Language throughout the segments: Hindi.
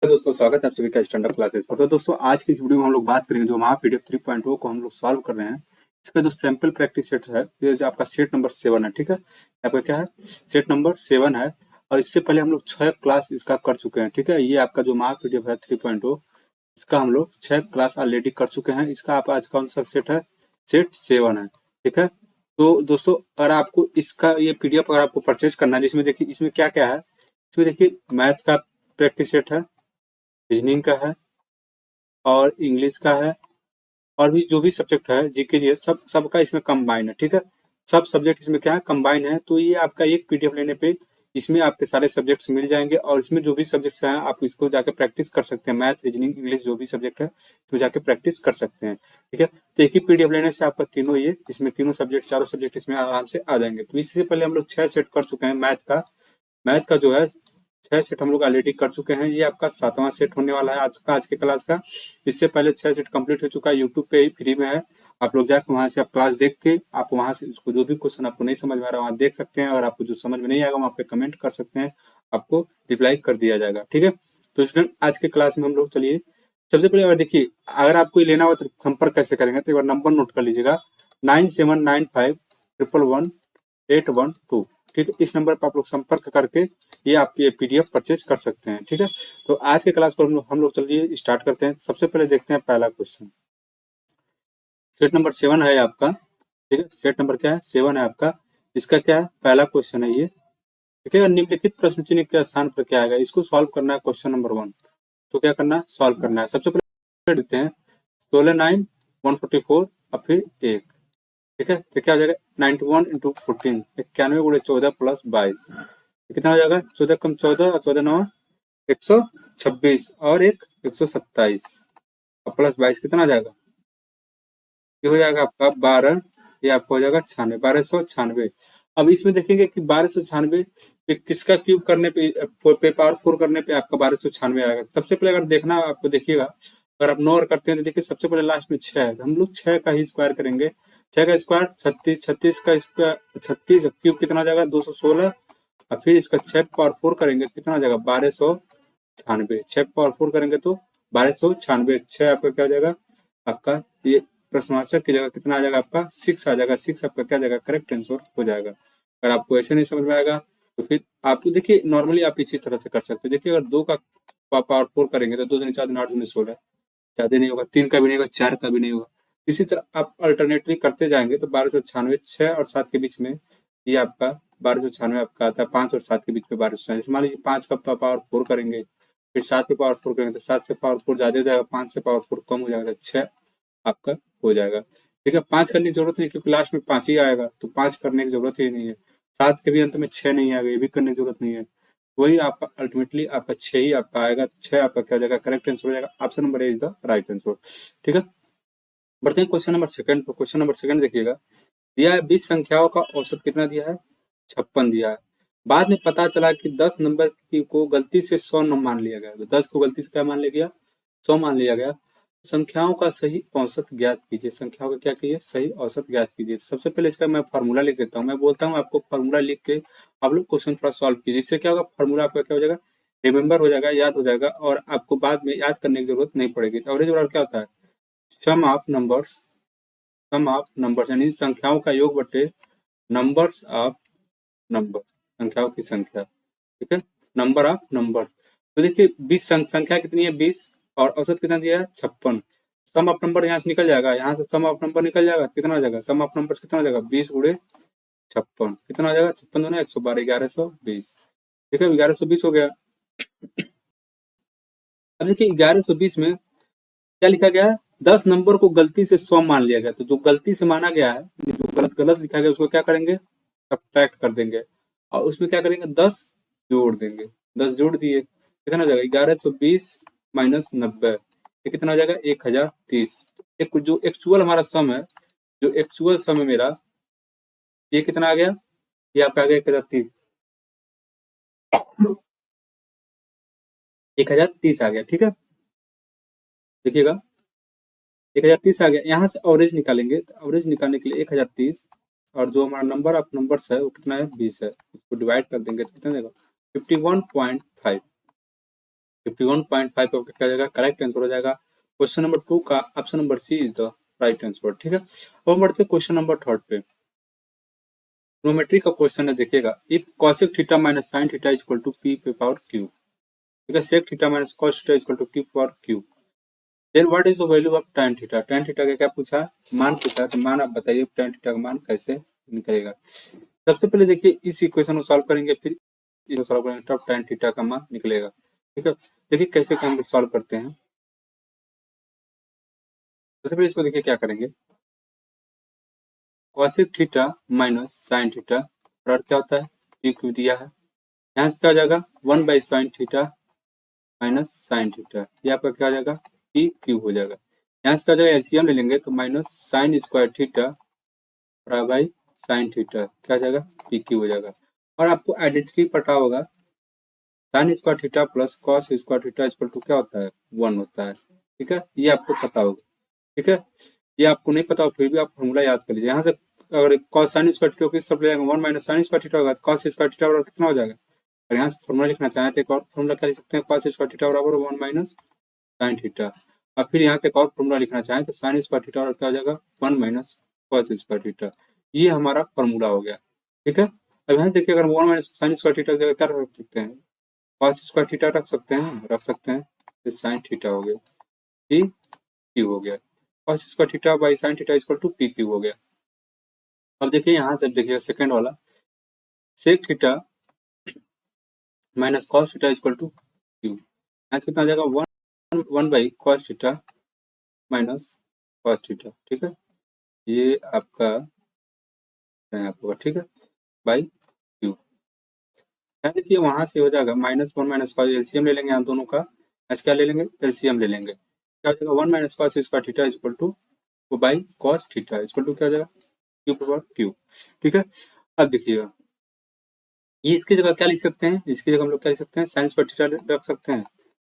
तो दोस्तों स्वागत है आप सभी का स्टैंडअप क्लासेस पर। तो दोस्तों आज की इस वीडियो में हम लोग बात करेंगे जो हमारा पीडीएफ 3.0 को हम लोग सॉल्व कर रहे हैं। इसका जो सैंपल प्रैक्टिस सेट है ये जो आपका सेट नंबर 7 है, ठीक है। आपका क्या है, सेट नंबर 7 है। और इससे पहले हम लोग 6 क्लास इसका कर चुके हैं, ठीक है। ये आपका जो हमारा पीडीएफ है 3.0 इसका हम लोग 6 क्लास ऑलरेडी कर चुके हैं। इसका आप आज कौन सा सेट है, सेट 7 है, ठीक है। तो दोस्तों अगर आपको इसका ये पीडीएफ अगर आपको परचेज करना है, जिसमें देखिए इसमें क्या क्या है, इसमें देखिए मैथ का प्रैक्टिस सेट है, रीजनिंग का है और इंग्लिश का है, और भी जो भी सब्जेक्ट है जीके जी है, सबका इसमें कंबाइन है, ठीक है। सब सब्जेक्ट इसमें क्या है, कंबाइन है। तो ये आपका एक पीडीएफ लेने पे इसमें आपके सारे सब्जेक्ट्स मिल जाएंगे और इसमें जो भी सब्जेक्ट्स हैं आप इसको जाके प्रैक्टिस कर सकते हैं। मैथ, रीजनिंग, इंग्लिश जो भी सब्जेक्ट है इसमें जाके प्रैक्टिस कर सकते हैं, ठीक है। तो एक ही पीडीएफ लेने से आपका तीनों ये इसमें तीनों सब्जेक्ट चारों सब्जेक्ट इसमें आराम से आ जाएंगे। तो इससे पहले हम लोग 6 सेट कर चुके हैं मैथ का जो है 6 सेट हम लोग ऑलरेडी कर चुके हैं। ये आपका 7वां सेट होने वाला है आज के क्लास का। इससे पहले 6 सेट कंप्लीट हो चुका है, यूट्यूब पे ही फ्री में है। आप लोग जाकर वहां से आप क्लास देख के आप वहां से उसको जो भी क्वेश्चन आपको नहीं समझ में आ रहा है वहां देख सकते हैं। और आपको जो समझ में नहीं आएगा वहां पे कमेंट कर सकते हैं, आपको रिप्लाई कर दिया जाएगा, ठीक है। तो स्टूडेंट आज के क्लास में हम लोग चलिए सबसे पहले अगर देखिए अगर आपको ये लेना हो तो संपर्क कैसे करेंगे, तो एक बार नंबर नोट कर लीजिएगा 9795118812, ठीक है। इस नंबर पर आप लोग संपर्क करके ये आप ये पीडीएफ परचेज कर सकते हैं, ठीक है। तो आज के क्लास को हम लोग चलिए स्टार्ट करते हैं। सबसे पहले देखते हैं पहला क्वेश्चन। सेट नंबर 7 है आपका, ठीक है। सेट नंबर क्या है, 7 है आपका। इसका क्या है, पहला क्वेश्चन है ये, ठीक है। निम्नलिखित प्रश्न चिन्ह के स्थान पर क्या आएगा, इसको सॉल्व करना है। क्वेश्चन नंबर 1 तो क्या करना है, सॉल्व करना है। सबसे पहले देते हैं 16 9 144 और फिर 1, ठीक है। तो क्या हो जाएगा 91 इंटू 14, 91 गुणे 14 प्लस 22, कितना हो जाएगा 14 कम 14 और 14 9 126 और एक 127 और प्लस 22 कितना आ जाएगा, ये हो जाएगा आपका 12, ये आपको हो जाएगा 96, 1296। अब इसमें देखेंगे कि 1296 पे किसका क्यूब करने पे पावर 4 करने पे आपका 1296 आएगा। सबसे पहले अगर देखना आपको देखिएगा, अगर आप 9 करते हैं तो देखिए सबसे पहले लास्ट में 6 है, हम लोग 6 का ही स्क्वायर करेंगे। 6 का स्क्वायर 36, 36 का स्क्वायर 36 क्यूब कितना आ जाएगा 216 और फिर इसका 6 पावर 4 करेंगे कितना आ जाएगा 1296। 6 पावर 4 करेंगे तो 1296, 6 आपका क्या हो जाएगा आपका ये प्रश्नवाचक की जगह कितना आ जाएगा आपका 6 आ जाएगा। 6 आपका क्या जाएगा करेक्ट आंसर हो जाएगा। अगर आपको ऐसे नहीं समझ में आएगा तो फिर आप देखिए नॉर्मली आप इसी तरह से कर सकते हैं। देखिए अगर 2 का पावर 4 करेंगे तो 2 दूनी 4 दूनी 8 दूनी 16, ज्यादा नहीं होगा, 3 का भी नहीं होगा, 4 का भी नहीं होगा। इसी तरह आप अल्टरनेटली करते जाएंगे तो 1296, 6 और 7 के बीच में ये आपका 1296 आपका आता है। 5 और 7 के बीच में 1296, मान लीजिए 5 का पावर 4 करेंगे फिर 7 पे पावर 4 करेंगे तो 7 से पावर 4 ज्यादा हो जाएगा, 5 से पावर 4 कम हो जाएगा, 6 आपका हो जाएगा, ठीक है। 5 करने की जरूरत नहीं क्योंकि लास्ट में 5 ही आएगा, तो 5 करने की जरूरत ही नहीं है। 7 के भी अंत में 6 नहीं आएगा, ये भी करने की जरूरत नहीं है। वही आपका अल्टीमेटली आपका 6 ही आपका आएगा। 6 आपका क्या हो जाएगा करेक्ट आंसर हो जाएगा। Option number A is the right answer, ठीक है। बढ़ते हैं क्वेश्चन नंबर 2 पर। क्वेश्चन नंबर 2 देखिएगा, दिया है 20 संख्याओं का औसत कितना दिया है 56 दिया है। बाद में पता चला कि 10 नंबर को गलती से 100 मान लिया गया, तो 10 को गलती से क्या मान लिया गया 100 मान लिया गया। संख्याओं का सही औसत ज्ञात कीजिए। संख्याओं का क्या कीजिए, सही औसत ज्ञात कीजिए। सबसे पहले इसका मैं फार्मूला लिख देता हूँ। मैं बोलता हूँ आपको फार्मूला लिख के आप लोग क्वेश्चन थोड़ा सॉल्व कीजिए। इससे क्या होगा, फार्मूला आपका क्या हो जाएगा, रिमेम्बर हो जाएगा, याद हो जाएगा और आपको बाद में याद करने की जरूरत नहीं पड़ेगी। एवरेज ओवर क्या होता है, सम ऑफ नंबर्स यानी संख्याओं का योग बटे नंबर्स ऑफ नंबर, संख्याओं की संख्या, ठीक है, नंबर ऑफ नंबर। तो देखिए 20 संख्या कितनी है 20 और औसत कितना दिया है 56। सम ऑफ नंबर यहाँ से निकल जाएगा, यहाँ से सम ऑफ नंबर निकल जाएगा, कितना हो जाएगा सम ऑफ नंबर कितना हो जाएगा 20 गुणे 56, कितना हो जाएगा 56 दूना 112, 1120, ठीक है 1120 हो गया। अब देखिए 1120 में क्या लिखा गया है, 10 नंबर को गलती से 100 मान लिया गया। तो जो गलती से माना गया है, जो गलत लिखा गया उसको क्या करेंगे सब्ट्रैक्ट कर देंगे और उसमें क्या करेंगे 10 जोड़ देंगे। 10 जोड़ दिए कितना हो जाएगा 1120 माइनस 90, ये कितना हो जाएगा 1030। एक जो एक्चुअल हमारा सम है, जो एक्चुअल सम है मेरा, ये कितना आ गया, ये आपका आ गया 1030, 1030 आ गया, ठीक है। देखिएगा 1030 आ गया। यहाँ से एवरेज निकालेंगे, तो एवरेज निकालने के लिए 1030 और जो हमारा नंबर ऑफ नंबर्स है वो कितना है 20 है, इसको डिवाइड कर देंगे तो कितना देगा 51.5, 51.5 आपका क्या जाएगा, करेक्ट आंसर हो जाएगा। क्वेश्चन नंबर 2 का option number C is the right answer. ठीक है, अब बढ़ते हैं क्वेश्चन नंबर 3 पे। ट्रिग्नोमेट्री का क्वेश्चन है, देखिएगा, if cosec theta minus sin theta is equal to p पे पावर q, ठीक है, sec theta minus cos theta is equal to q power q, then what is the value of tan theta. tan theta का क्या पूछा, मान पूछा, तो मान आप बताइए tan थीटा का मान कैसे निकलेगा। सबसे पहले देखिए इस इक्वेशन को सॉल्व करेंगे, फिर इसको सॉल्व करेंगे, तब tan थीटा का मान निकलेगा। ठीक है, देखिए कैसे हम सॉल्व करते हैं। सबसे पहले इसको देखिए क्या करेंगे, cosec theta minus sin theta और क्या होता है, p q दिया है, यहाँ से क्या हो जाएगा 1 by sine theta minus sine theta, ये आपका क्या हो जाएगा पी क्यू हो जाएगा। यहाँ से क्या हो जाएगा, एलसीएम ले लेंगे तो minus sign square theta by sine theta क्या हो जाएगा पी क्यू हो जाएगा। और आपको आइडेंटिटी पता होगा, sine square theta plus cos square theta equal to क्या होता है 1 होता है। ठीक है, ये आपको पता होगा। ठीक है, ये आपको नहीं पता हो फिर भी आप फॉर्मूला याद कर लीजिए। यहाँ से अगर कॉस साइन स्क्वायर थीटा को सब ले जाएंगे 1 माइनस साइन स्क्वायर थीटा होगा, तो कॉस स्क्वायर थीटा बराबर कितना हो जाएगा। और यहाँ से फॉर्मूला लिखना चाहें तो एक और फॉर्मूला क्या लिख सकते हैं, कॉस स्क्वायर थीटा बराबर 1 माइनस साइन थीटा। और फिर यहाँ से एक और फॉर्मूला लिखना चाहें तो साइन स्क्वायर थीटा और क्या हो जाएगा 1 माइनस कॉस स्क्वायर थीटा। ये हमारा फॉर्मूला हो गया। ठीक है, अब यहाँ देखिए अगर 1 माइनस साइन स्क्वायर थीटा की जगह क्या रख सकते हैं, कॉस स्क्वायर थीटा रख सकते हैं, तो साइन थीटा हो गया, पी क्यू हो गया, cos square theta by sine theta equal to P Q हो गया। अब देखिए यहाँ से देखिए सेकंड वाला, sec theta minus cos theta equal to Q, यहाँ से कितना आ जाएगा 1 by cos theta minus cos theta. ठीक है, ये आपका होगा, ठीक है, बाई क्यू। यहाँ देखिए वहां से हो जाएगा -1 माइनस कॉस, एलसीएम ले लेंगे यहाँ दोनों का, ऐसे क्या ले लेंगे एलसीएम ले लेंगे, क्या हो जाएगा 1 minus cos square theta equal to by cos theta equal to क्या हो जाएगा क्यू पावर क्यू। ठीक है, अब देखिएगा इसकी जगह क्या लिख सकते हैं, इसकी जगह हम लोग क्या लिख सकते हैं, साइन स्क्वायर थीटा रख सकते हैं,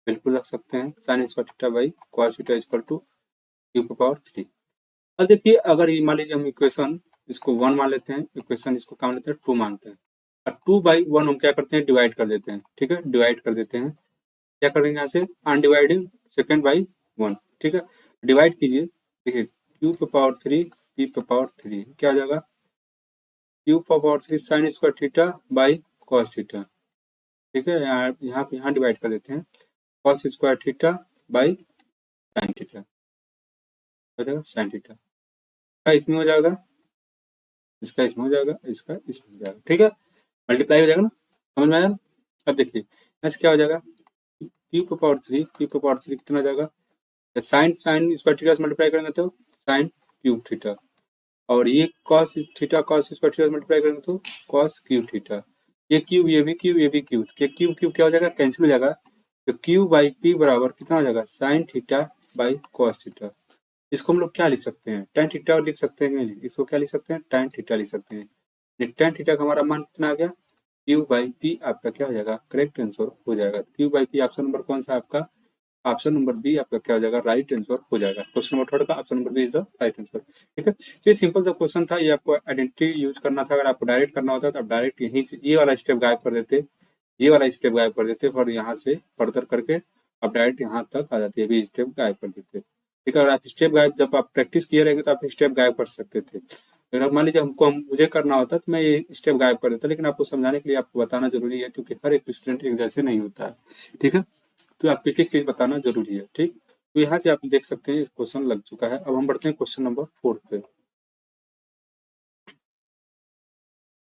बिल्कुल रख सकते हैं, sine square theta by cos theta equal to Q power 3। अब देखिए अगर ये मान लीजिए हम इक्वेशन इसको 1 मान लेते हैं, इक्वेशन इसको क्या मान लेते हैं 2 मानते हैं, और 2 बाई 1 हम क्या करते हैं डिवाइड कर देते हैं। ठीक है, डिवाइड कर देते हैं, क्या करेंगे यहाँ से अनडिवाइडिंग सेकेंड बाई 1। ठीक है, डिवाइड कीजिए, देखिए क्यू पावर 3 पी पावर 3 क्या हो जाएगा, Q power 3 sign square theta by cos theta. ठीक है, यहाँ डिवाइड कर देते हैं, cos square theta by sine theta हो जाएगा, साइन थीटा का इसमें हो जाएगा, इसका इसमें हो जाएगा, इसका इसमें हो जाएगा। ठीक है, मल्टीप्लाई हो जाएगा ना, समझ में आया ना। अब देखिए ऐसे क्या हो जाएगा, क्यू पावर 3 कितना हो जाएगा, साइन स्क्वायर थीटा से मल्टीप्लाई करेंगे तो साइन क्यूब थीटा, और ये cos theta cos square theta से मल्टीप्लाई करेंगे तो कॉस क्यूब थीटा, ये क्यूब ये भी क्यूब ये भी क्यूब, क्यूब क्यूब क्या हो जाएगा कैंसिल हो जाएगा, तो क्यू बाई पी बराबर कितना हो जाएगा sine theta by cos theta. इसको हम लोग क्या लिख सकते हैं, tan थीटा लिख सकते हैं, इसको क्या लिख सकते हैं tan थीटा लिख सकते हैं। tan थीटा का हमारा मान कितना आ गया, क्यू बाई पी आपका क्या हो जाएगा करेक्ट आंसर हो जाएगा। Q by P option number कौन सा आपका, ऑप्शन नंबर बी आपका क्या हो जाएगा राइट आंसर हो जाएगा। क्वेश्चन नंबर 3 का option number B is the right answer. ठीक है, ये सिंपल सा क्वेश्चन था, ये आपको आइडेंटिटी यूज करना था। अगर आपको डायरेक्ट करना होता तो आप डायरेक्ट यहीं से ये वाला स्टेप गायब कर देते, ये वाला स्टेप गायब कर देते, और यहाँ से फर्दर करके आप डायरेक्ट यहाँ तक आ जाते, ये भी स्टेप गायब कर देते। ठीक है, अगर आप स्टेप गायब जब आप प्रैक्टिस किए रहेंगे तो आप स्टेप गायब कर सकते थे। अगर मान लीजिए मुझे करना होता तो मैं ये स्टेप गायब कर देता, लेकिन आपको समझाने के लिए आपको बताना जरूरी है, क्योंकि हर एक स्टूडेंट एक जैसे नहीं होता है। ठीक है, तो आपको एक एक चीज बताना जरूरी है। ठीक, तो यहाँ से आप देख सकते हैं क्वेश्चन लग चुका है। अब हम बढ़ते हैं क्वेश्चन नंबर 4 पे।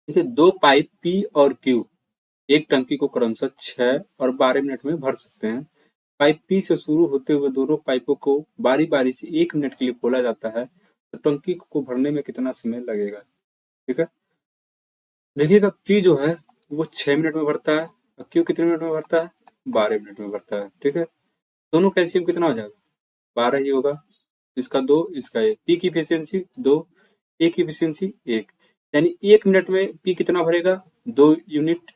देखिए दो पाइप पी और क्यू एक टंकी को क्रमशः 6 और 12 मिनट में भर सकते हैं। पाइप पी से शुरू होते हुए दोनों पाइपों को बारी बारी से 1 मिनट के लिए खोला जाता है, तो टंकी को भरने में कितना समय लगेगा। ठीक है, देखिएगा पी जो है वो 6 मिनट में भरता है, और क्यू कितने मिनट में भरता है 12 मिनट में भरता है। ठीक है, दोनों का एलसीएम कितना हो जाएगा 12 ही होगा, इसका 2 इसका 1, पी की इफिशियंसी 2, ए की इफिशियंसी 1, यानी 1 मिनट में पी कितना भरेगा 2 यूनिट,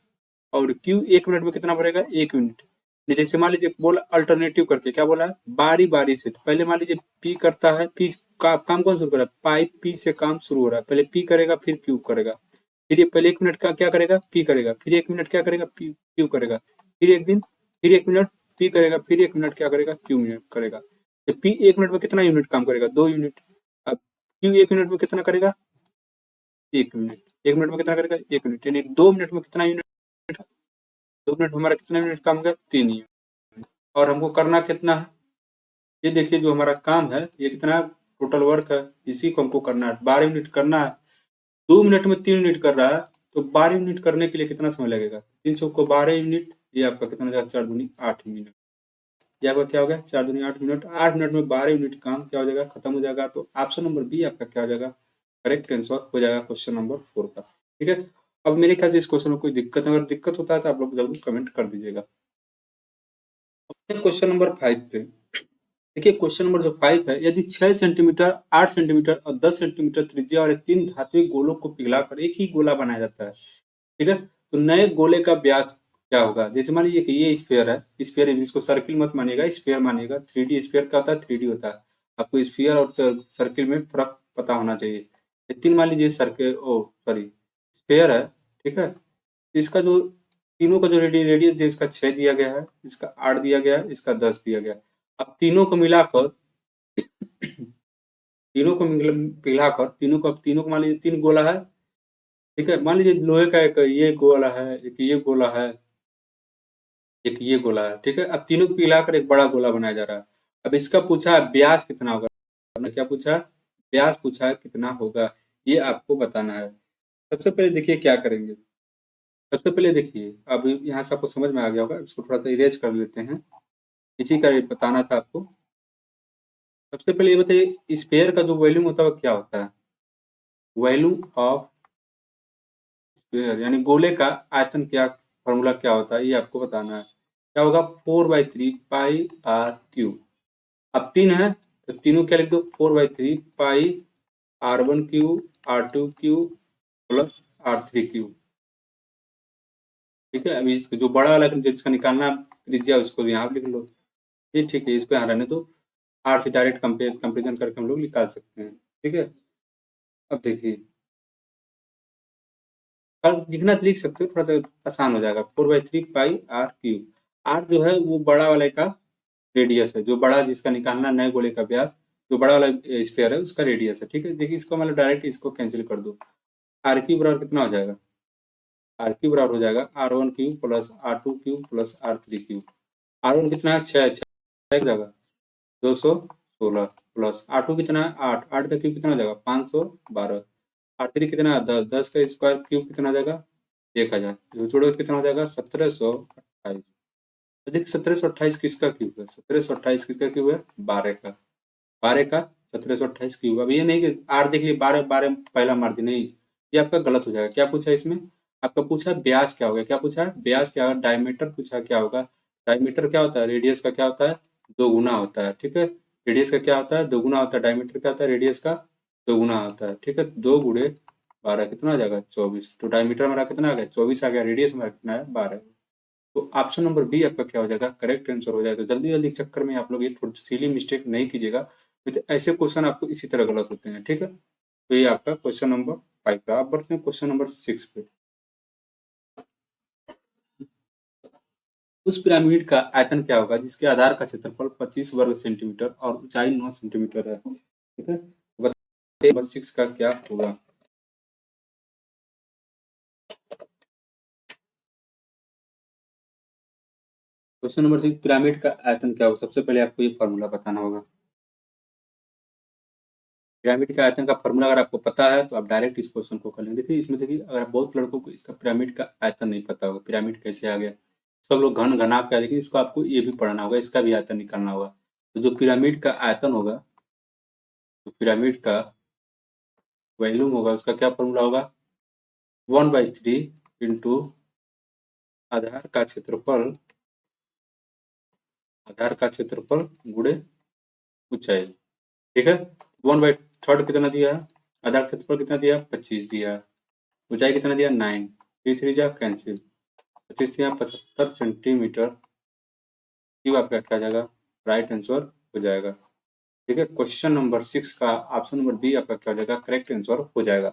और क्यू 1 मिनट में कितना भरेगा 1 यूनिट। जैसे मान लीजिए बोला अल्टरनेटिव करके, क्या बोला है बारी बारी से, तो पहले मान लीजिए पी करता है, पी का काम कौन शुरू कर रहा है, पाइप पी से काम शुरू हो रहा है, पहले पी करेगा फिर क्यू करेगा, फिर ये पहले 1 मिनट का क्या करेगा पी करेगा, फिर 1 मिनट क्या करेगा क्यू करेगा, फिर 1 दिन फिर 1 मिनट पी करेगा, फिर 1 मिनट क्या करेगा, क्यू मिनट करेगा। तो पी 1 मिनट में कितना यूनिट काम करेगा, 2 यूनिट। अब क्यू 1 मिनट में कितना करेगा, 1 मिनट। 1 मिनट में कितना करेगा, 1 मिनट, यानी 2 मिनट में कितना यूनिट, 2 मिनट में हमारा कितना यूनिट काम करेगा, 3 यूनिट। और हमको करना कितना है, ये देखिए जो हमारा काम है ये कितना टोटल वर्क है, इसी को हमको करना है, 12 यूनिट करना है। 2 मिनट में 3 यूनिट कर रहा है, तो 12 यूनिट करने के लिए कितना समय लगेगा, 3 चौको 12 यूनिट, ये आपका कितना हो जाएगा, 4 दूनी 8 मिनट। ये आपका क्या हो गया, 4 दूनी 8 मिनट, 8 मिनट में 12 यूनिट काम क्या हो जाएगा, खत्म हो जाएगा। तो ऑप्शन नंबर बी आपका क्या हो जाएगा, करेक्ट आंसर हो जाएगा क्वेश्चन नंबर 4 का। ठीक है, अब मेरे ख्याल से इस क्वेश्चन में कोई दिक्कत है, अगर दिक्कत होता है तो आप लोग जरूर कमेंट कर दीजिएगा। क्वेश्चन नंबर 5 पे देखिए, क्वेश्चन नंबर जो 5 है, यदि 6 सेंटीमीटर, 8 सेंटीमीटर और 10 सेंटीमीटर त्रिज्या वाले 3 धात्विक गोलों को पिघलाकर एक ही गोला बनाया जाता है, ठीक है, तो नए गोले का व्यास क्या होगा। जैसे मान लीजिए कि ये स्फीयर है, स्फीयर जिसको सर्किल मत मानिएगा, स्फीयर मानिएगा। 3D स्फीयर क्या होता है, 3D होता है। आपको स्फीयर और सर्किल में फर्क पता होना चाहिए। ये 3 मान लीजिए सर्किल, ओ सॉरी, स्फीयर है, ठीक है। इसका जो तीनों का जो रेडियस जो इसका 6 दिया गया है, इसका 8 दिया गया है, इसका 10 दिया गया है। अब तीनों को मिलाकर पिघलाकर तीनों को मान लीजिए 3 गोला है, ठीक है। मान लीजिए लोहे का एक ये गोला है, एक ये गोला है, एक ये गोला है, ठीक है। अब तीनों को पिघलाकर एक बड़ा गोला बनाया जा रहा है। अब इसका पूछा है व्यास कितना होगा, हमने क्या पूछा है, व्यास पूछा है कितना होगा, ये आपको बताना है। सबसे पहले देखिए क्या करेंगे, सबसे पहले देखिए, अब यहाँ से आपको समझ में आ गया होगा, इसको थोड़ा सा इरेज कर लेते हैं, इसी का बताना था आपको। सबसे पहले ये बताइए, स्फीयर का जो वॉल्यूम होता है वो क्या होता है, वॉल्यूम ऑफ स्फीयर यानी गोले का आयतन, क्या फॉर्मूला क्या होता है, ये आपको बताना है। क्या होगा, 4/3 पाई आर क्यू। अब 3 है तो तीनों क्या लिख दो, 4/3 पाई R1 Q, R2 Q plus R3 Q. ठीक है, अभी इसको जो बड़ा वाला जिसका निकालना त्रिज्या उसको यहाँ लिख लो। ये ठीक है, इसको यहाँ रहने दो, आर से डायरेक्ट कंपेरिजन करके हम लोग निकाल सकते हैं। ठीक है, अब देखिए, अब लिखना तो लिख सकते हो, थोड़ा सा आसान हो जाएगा। 4/3 पाई आर क्यू। आर जो है वो बड़ा वाले का रेडियस है, जो बड़ा जिसका निकालना नए गोले का व्यास, जो बड़ा वाला स्फीयर है उसका रेडियस है। ठीक है, देखिए इसको मतलब डायरेक्ट इसको कैंसिल कर दो। आर क्यू बराबर कितना हो जाएगा, आर क्यू बराबर हो जाएगा R1 Q plus R2 Q plus R3 Q. R1 कितना है, 6 जाएगा 216 प्लस R2 कितना है, 8, 8 का क्यूब कितना हो जाएगा, 512। R3 कितना है, 10, 10 का स्क्वायर क्यूब कितना हो जाएगा, 1000। तो जोड़ो कितना हो जाएगा, 1728। तो देखिए 1728 किसका क्यूब है, 1728 किसका क्यूब है, 12 का, 12 का 1728 क्यूब। अब ये नहीं कि आर देख लिए 12 12 पहला मार दी, नहीं, ये आपका गलत हो जाएगा। क्या पूछा इसमें, आपका पूछा व्यास क्या होगा, क्या पूछा है, व्यास क्या होगा, डायमीटर पूछा क्या होगा। डायमीटर क्या होता है, रेडियस का क्या होता है, दोगुना होता है। ठीक है, रेडियस का क्या होता है, दोगुना होता है। डायमीटर क्या होता है, रेडियस का दोगुना होता है। ठीक है, 2 × 12 कितना हो जाएगा, 24। तो डायमीटर हमारा कितना आ गया, 24 आ गया, रेडियस हमारा कितना है, 12। तो ऑप्शन नंबर बी आपका क्या हो जाएगा, करेक्ट आंसर हो जाएगा। तो जल्दी जल्दी के चक्कर में आप लोग ये थोड़ी सिली मिस्टेक नहीं कीजिएगा, तो ऐसे क्वेश्चन आपको इसी तरह गलत होते हैं। ठीक है, तो ये आपका क्वेश्चन नंबर 5 पे। आप बढ़ते हैं क्वेश्चन नंबर 6 पे। उस पिरामिड का आयतन क्या होगा जिसके आधार का क्षेत्रफल 25 वर्ग सेंटीमीटर और ऊंचाई 9 सेंटीमीटर है। ठीक है, तो बताइए नंबर 6 का क्या होगा। क्वेश्चन नंबर 6, पिरामिड का आयतन क्या होगा। सबसे पहले आपको ये फॉर्मूला बताना होगा। पिरामिड के आयतन का फॉर्मूला अगर आपको पता है तो आप डायरेक्ट इस क्वेश्चन को कर लेंगे। देखिए इसमें देखिए, अगर बहुत लड़कों को इसका पिरामिड का आयतन नहीं पता होगा, पिरामिड कैसे आ गया, सब लोग घन घना के, लेकिन इसको आपको ये भी पढ़ना होगा, इसका भी आयतन निकालना होगा। तो जो पिरामिड का आयतन होगा, तो पिरामिड का वॉल्यूम होगा, उसका क्या फॉर्मूला होगा, 1/3 इंटू आधार का क्षेत्रफल, आधार का क्षेत्रफल गुणे ऊंचाई। ठीक है, 1/3 कितना दिया है, आधार का क्षेत्रफल कितना दिया, 25 दिया है, ऊंचाई कितना दिया, 9, 3 3 जा कैंसिल, 25 दिया 75 सेंटीमीटर। क्यों आपका क्या जाएगा, राइट आंसर हो जाएगा। ठीक है, क्वेश्चन नंबर 6 का ऑप्शन नंबर बी आपका क्या हो जाएगा, करेक्ट आंसर हो जाएगा।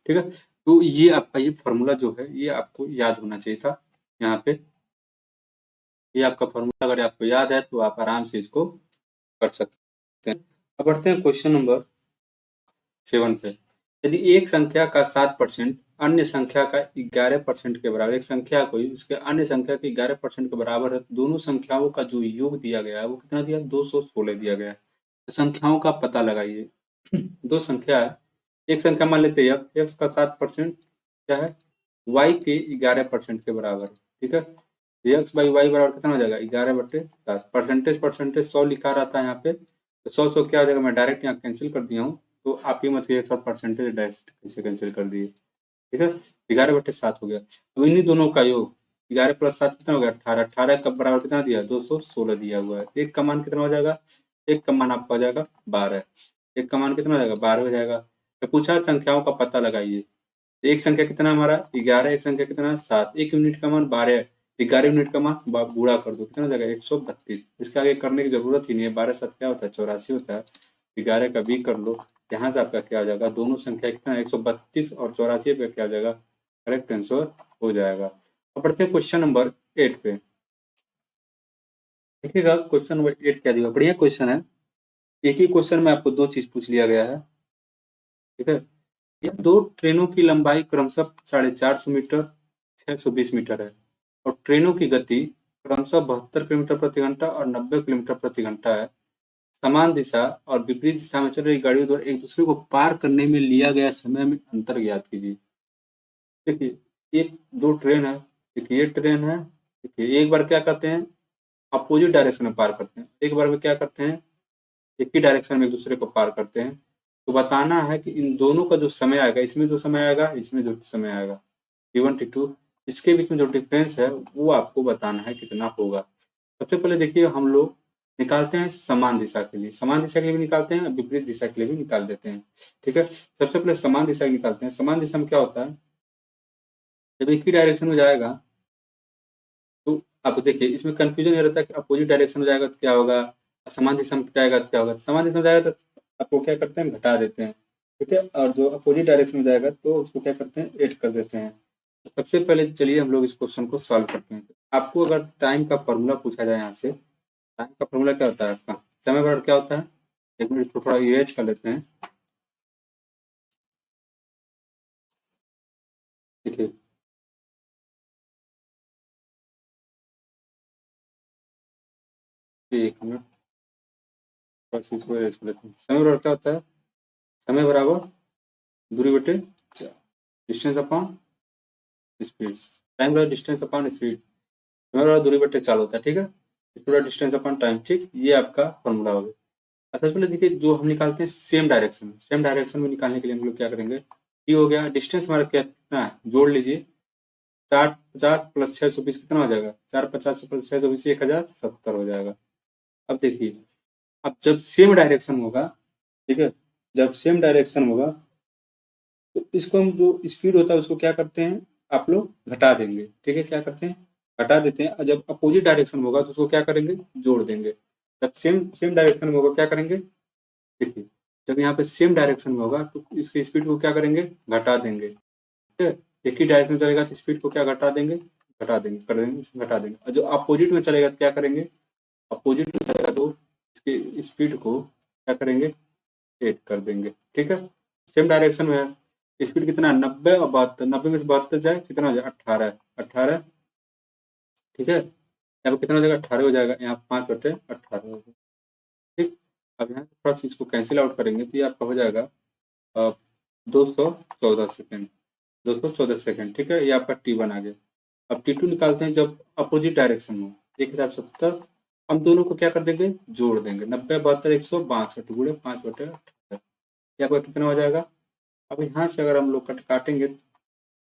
ठीक है, तो ये आपका ये फॉर्मूला जो है ये आपको याद होना चाहिए था यहाँ पे। ये आपका फॉर्मूला अगर आपको याद है तो आप आराम से इसको कर सकते हैं। अब बढ़ते हैं क्वेश्चन नंबर 7 पे। यदि एक संख्या का 7% अन्य संख्या का 11% के बराबर, एक संख्या कोई उसके अन्य संख्या के 11% के बराबर है, तो दोनों संख्याओं का जो योग दिया गया है वो कितना दिया है? 216 दिया गया है। तो संख्याओं का पता लगाइए। दो संख्या है, एक संख्या मान लेते हैं x का 7% क्या है, y के 11% के बराबर है, ठीक है। एक्स बाई वाई बराबर कितना हो जाएगा? 11/7। परसेंटेज परसेंटेज 100 लिखा रहता है यहाँ पे, तो 100 क्या हो जाएगा, मैं डायरेक्ट यहाँ कैंसिल कर दिया हूँ, तो आप ये मत कहिए साथ परसेंटेज डायरेक्ट कैसे कैंसिल कर दिए, ठीक है। 11/7 हो गया। अब इन्हीं दोनों का योग 11 + 7 कितना हो गया? 18। 18 का बराबर कितना दिया? 216 दिया हुआ है। एक का मान कितना हो जाएगा? एक का मान आपका हो जाएगा 12। एक का मान कितना हो जाएगा? 12 हो जाएगा। तो पूछा संख्याओं का पता लगाइए। एक संख्या कितना हमारा 11, एक संख्या कितना 7, एक यूनिट का मान 12, 11 यूनिट का मान गुणा कर दो, कितना हो जाएगा? 132। इसके आगे करने की जरूरत ही नहीं है। 12 7 क्या होता है? 84 होता है। 11 का भी कर लो, यहाँ से आपका क्या हो जाएगा? दोनों संख्या कितना 132 और 84 पे क्या हो जाएगा? करेक्ट आंसर हो जाएगा। अब बढ़ते हैं क्वेश्चन नंबर 8 पे। देखिएगा क्वेश्चन नंबर 8 क्या दिया, बढ़िया क्वेश्चन है। एक ही क्वेश्चन में आपको दो चीज पूछ लिया गया है, ठीक है। यह दो ट्रेनों की लंबाई क्रमशः 450 मीटर 620 मीटर है और ट्रेनों की गति क्रमशः 72 किलोमीटर प्रति घंटा और 90 किलोमीटर प्रति घंटा है। समान दिशा और विपरीत दिशा में चल रही गाड़ियों द्वारा एक दूसरे को पार करने में लिया गया समय में अंतर ज्ञात कीजिए। देखिए, ये दो ट्रेन है, देखिए ये ट्रेन है, देखिए एक बार क्या करते हैं, अपोजिट डायरेक्शन में पार करते हैं, एक बार में क्या करते हैं, एक ही डायरेक्शन में एक दूसरे को पार करते हैं। तो बताना है कि इन दोनों का जो समय आएगा, इसमें जो समय आएगा, इसमें जो समय आएगा, T1 T2, इसके बीच में जो डिफरेंस है वो आपको बताना है कितना होगा। सबसे पहले देखिए हम लोग निकालते हैं समान दिशा के लिए, समान दिशा के लिए भी निकालते हैं, विपरीत दिशा के लिए भी निकाल देते हैं, ठीक है। सबसे पहले समान दिशा निकालते हैं। समान दिशा में क्या होता है, जब एक ही डायरेक्शन में जाएगा तो आप देखिए इसमें कंफ्यूजन ये रहता है कि अपोजिट डायरेक्शन में जाएगा तो क्या होगा, समान दिशा में जाएगा तो क्या होगा। समान दिशा में जाएगा तो आपको क्या करते हैं, घटा देते हैं, ठीक है। और जो अपोजिट डायरेक्शन में जाएगा तो उसको क्या करते हैं, ऐड कर देते हैं। तो सबसे पहले चलिए हम लोग इस क्वेश्चन को सॉल्व करते हैं। आपको अगर टाइम का फॉर्मूला पूछा जाए, यहाँ से टाइम का फॉर्मूला क्या होता है आपका, समय बराबर क्या होता है, एक मिनट थोड़ा इरेज कर लेते हैं, देखिए एक मिनट बस इसको इरेज कर लेते हैं। समय बराबर क्या होता है, समय बराबर दूरी बटे डिस्टेंस अपॉन स्पीड। टाइम बराबर डिस्टेंस अपॉन स्पीड, समय बराबर दूरी बटे चाल होता है, ठीक है। स्पीड बराबर डिस्टेंस अपॉन टाइम, ठीक, ये आपका फॉर्मूला होगा। अच्छा सबसे पहले देखिए जो हम निकालते हैं सेम डायरेक्शन में, सेम डायरेक्शन में निकालने के लिए हम लोग क्या करेंगे, टी हो गया, डिस्टेंस हमारा कितना है, जोड़ लीजिए, 450 + 620 कितना हो जाएगा, 450 + 620 1070 हो जाएगा। अब देखिए, अब जब सेम डायरेक्शन होगा, ठीक है, जब सेम डायरेक्शन होगा तो इसको हम जो स्पीड होता है उसको क्या करते हैं, आप लोग घटा देंगे, ठीक है, क्या करते हैं, घटा देते हैं। और जब अपोजिट डायरेक्शन में होगा तो उसको क्या करेंगे, जोड़ देंगे। जब सेम सेम डायरेक्शन में होगा क्या करेंगे, देखिए जब यहाँ पे सेम डायरेक्शन में होगा तो इसकी स्पीड को क्या करेंगे, घटा देंगे, ठीक है। एक ही डायरेक्शन में चलेगा तो स्पीड को क्या घटा देंगे, घटा देंगे, कर देंगे, घटा देंगे। और जो अपोजिट में चलेगा तो क्या करेंगे, अपोजिट में चलेगा तो इसकी स्पीड को क्या करेंगे, एड कर देंगे, ठीक है। सेम डायरेक्शन में है, स्पीड कितना है, 90 और 72, 90 में से 72 जाए कितना हो जाए, 18, 18, ठीक है। यहाँ पे कितना हो जाएगा, 18 हो जाएगा, यहाँ 5/18 हो जाएगा, ठीक। अब यहाँ थोड़ा सा इसको कैंसिल आउट करेंगे तो ये आपका हो जाएगा 214 सेकेंड, 214 सेकेंड, ठीक है। ये आपका T1 आ गया। अब T2 निकालते हैं जब अपोजिट डायरेक्शन में, 1070, हम दोनों को क्या कर देंगे, जोड़ देंगे, 90 72 162 गुणे 5/18, ये आपका कितना हो जाएगा। अब यहाँ से अगर हम लोग काटेंगे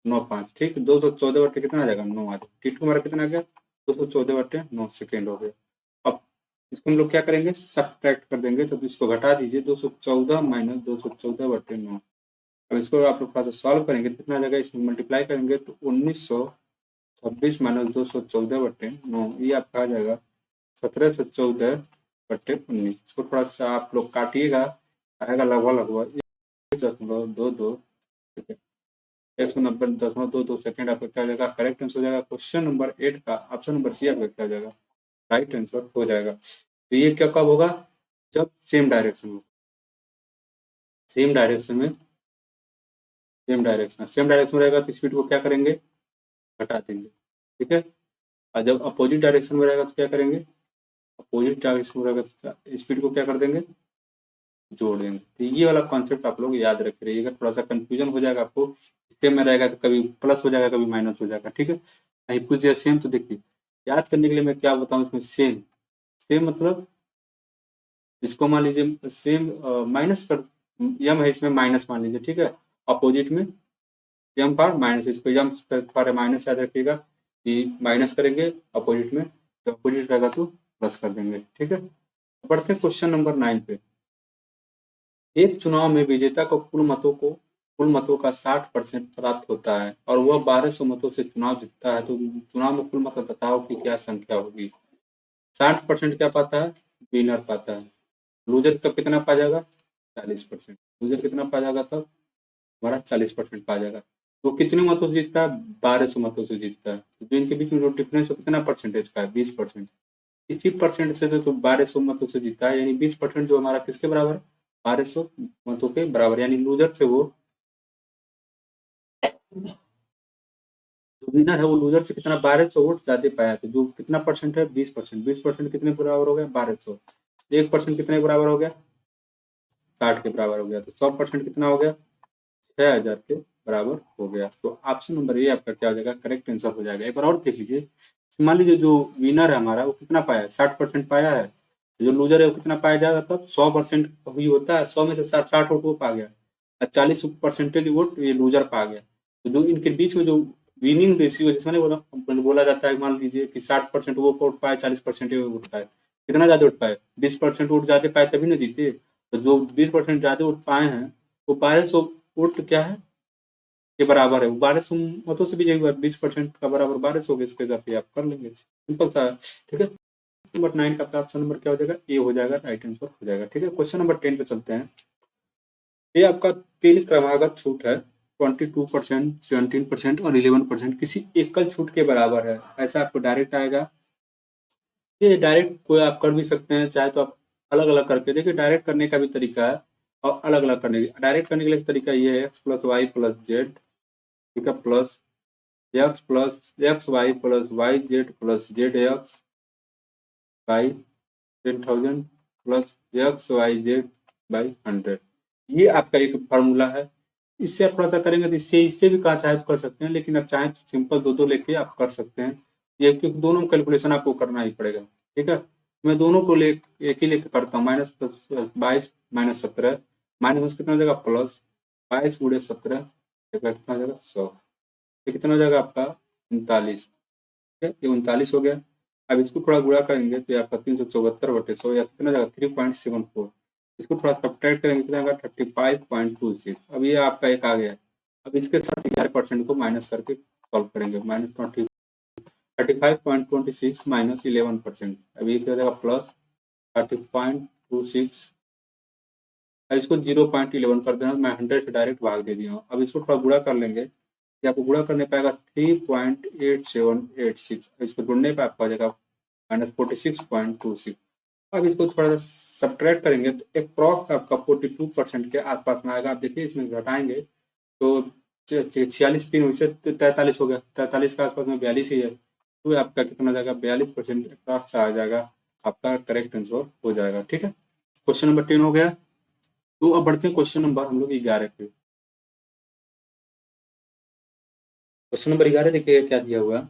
9 5, ठीक, 214 कितना आ जाएगा, 9 आ जाएगा। T2 हमारा कितना आ गया, 214/9 सेकेंड हो गया। अब इसको हम लोग क्या करेंगे, सब्ट्रैक्ट कर देंगे, तो इसको घटा दीजिए, 214 - 214/9। अब इसको आप लोग थोड़ा सा सॉल्व करेंगे तो कितना आ जाएगा, इसमें मल्टीप्लाई करेंगे तो 1926 - 214/9, ये आपका आ जाएगा 1714/19। इसको थोड़ा सा आप लोग काटिएगा, आएगा लगभग लगभग 1.22, 190.22 सेकेंड आपका क्या हो जाएगा, करेक्ट आंसर हो जाएगा। क्वेश्चन नंबर 8 का ऑप्शन नंबर सी आपका क्या हो जाएगा, राइट आंसर हो जाएगा। तो ये क्या कब होगा, जब सेम डायरेक्शन में, सेम डायरेक्शन में, सेम डायरेक्शन में रहेगा तो स्पीड को क्या करेंगे, घटा देंगे, ठीक है। और जब अपोजिट डायरेक्शन में रहेगा तो क्या करेंगे, अपोजिट डायरेक्शन में रहेगा तो स्पीड को क्या कर देंगे, जोड़ देंगे। तो ये वाला कॉन्सेप्ट आप लोग याद रख रहिएगा, थोड़ा सा कंफ्यूजन हो जाएगा आपको, सेम में रहेगा तो कभी प्लस हो जाएगा कभी माइनस हो जाएगा, ठीक है। नहीं पूछ दिया सेम तो देखिए, याद करने के लिए मैं क्या बताऊं इसमें, सेम, सेम मतलब इसको मान लीजिए सेम माइनस कर, यम है इसमें माइनस मान लीजिए, ठीक है। अपोजिट में यम पार माइनस, इसको यम पार माइनस याद रखिएगा कि माइनस करेंगे अपोजिट में, तो अपोजिट रहेगा तो प्लस कर देंगे, ठीक है। बढ़ते हैं क्वेश्चन नंबर 9 पे। एक चुनाव में विजेता को कुल मतों का 60% प्राप्त होता है और वह 1200 मतों से चुनाव जीतता है, तो चुनाव में कुल मत बताओ कि क्या संख्या होगी। 60% क्या पाता है, विनर पाता है। लूजर तब कितना पा जाएगा, 40%। लूजर कितना पा जाएगा तब, हमारा 40% पा जाएगा। तो कितने मतों से जीतता है, 1200 मतों से जीतता है। तो इनके बीच में जो डिफरेंस है कितना परसेंटेज का है, 20%। इसी परसेंट से तो 1200 मतों से जीता है, यानी 20% जो हमारा किसके बराबर है, 1200 मतों के बराबर, यानी लूजर से वो, जो विनर है वो लूजर से कितना 1200 वोट ज्यादा पाया, तो जो कितना परसेंट है, 20%। 20% कितने बराबर हो गया, 1200। 1% कितने बराबर हो गया, 60 के बराबर हो गया। तो 100% कितना हो गया, 6000 के बराबर हो गया। तो ऑप्शन नंबर ए आपका क्या हो जाएगा, करेक्ट आंसर हो जाएगा। एक बार और देख लीजिए, मान लीजिए जो विनर है हमारा वो कितना पाया है, 60% पाया है। जो लूजर है वो कितना पाया जाएगा, तब 100% भी होता है, 100 में से 60 वोट वो पा गया और 40% वोट ये लूजर पा गया। तो जो इनके बीच में जो विनिंग रेशियो, जिसमें बोला जाता है, मान लीजिए कि 60% वो वोट पाए, 40% वोट पाए, कितना ज्यादा वोट पाए, 20% वोट ज्यादा पाए तभी ना जीते। तो जो 20% ज्यादा वोट पाए हैं वो 1200 वोट क्या है, के बराबर है। 1200 मतों से भी यही बात, 20% का बराबर 1200 के, इसके हिसाब से आप कर लेंगे, सिंपल सा है, ठीक है। नंबर 9 का ऑप्शन नंबर क्या हो जाएगा, ए हो जाएगा, राइट आंसर हो जाएगा, ठीक है। क्वेश्चन नंबर 10 पे चलते हैं। ये आपका 3 क्रमागत छूट है, 22%, 17% और 11% किसी एकल छूट के बराबर है, ऐसा आपको डायरेक्ट आएगा। ये डायरेक्ट कोई आप कर भी सकते हैं, चाहे तो आप अलग अलग करके देखिए, डायरेक्ट करने का भी तरीका है और अलग अलग करने का। डायरेक्ट करने के लिए तरीका ये है, X plus Y plus Z, ठीक है, plus X Y plus Y Z plus Z X by 10,000 plus X Y Z by 100। ये आपका एक फार्मूला है। इससे आप थोड़ा सा करेंगे तो इससे इससे भी कहा चाहे तो कर सकते हैं, लेकिन आप चाहें तो सिंपल दो दो लेके आप कर सकते हैं। ये क्योंकि दोनों कैलकुलेशन आपको करना ही पड़ेगा, ठीक है। मैं दोनों को ले एक ही लेके करता हूँ, -22 -17, माइनस कितना हो जाएगा, प्लस 22 गुणे 17 कितना हो जाएगा, 100। ये कितना हो जाएगा आपका 39, ठीक है, ये 39 हो गया। अब इसको थोड़ा गुणा करेंगे तो ये आपका 374/100 या कितना हो जाएगा 3.74। इसको थोड़ा सब्ट्रैक्ट करेंगे कितना आएगा 35.26। अब ये आपका एक आ गया। अब इसके साथ 11% को माइनस करके सॉल्व करेंगे, -35.26 माइनस 11%। अब ये क्या हो जाएगा, प्लस 30.26। अब इसको 0.11 कर देना, मैं 100 से डायरेक्ट भाग दे दिया हूँ। अब इसको थोड़ा गुणा कर लेंगे, ये आपको गुणा करने पाएगा 3.8786। इसको जुड़ने पे आपका आ जाएगा -46.26। अब इसको थोड़ा सा सब्ट्रैक्ट करेंगे तो अप्रॉक्स आपका 42% के आसपास में आएगा। आप देखिए इसमें घटाएंगे तो 46 3 वैसे 43 हो गया, 43 के आसपास में 42 ही है, तो आपका कितना हो जाएगा 42% अप्रॉक्स आ जाएगा, आपका करेक्ट आंसर हो जाएगा, ठीक है। क्वेश्चन नंबर 10 हो गया। तो अब बढ़ते हैं क्वेश्चन नंबर हम लोग 11 पे। क्वेश्चन नंबर 11 देखिए क्या दिया हुआ है।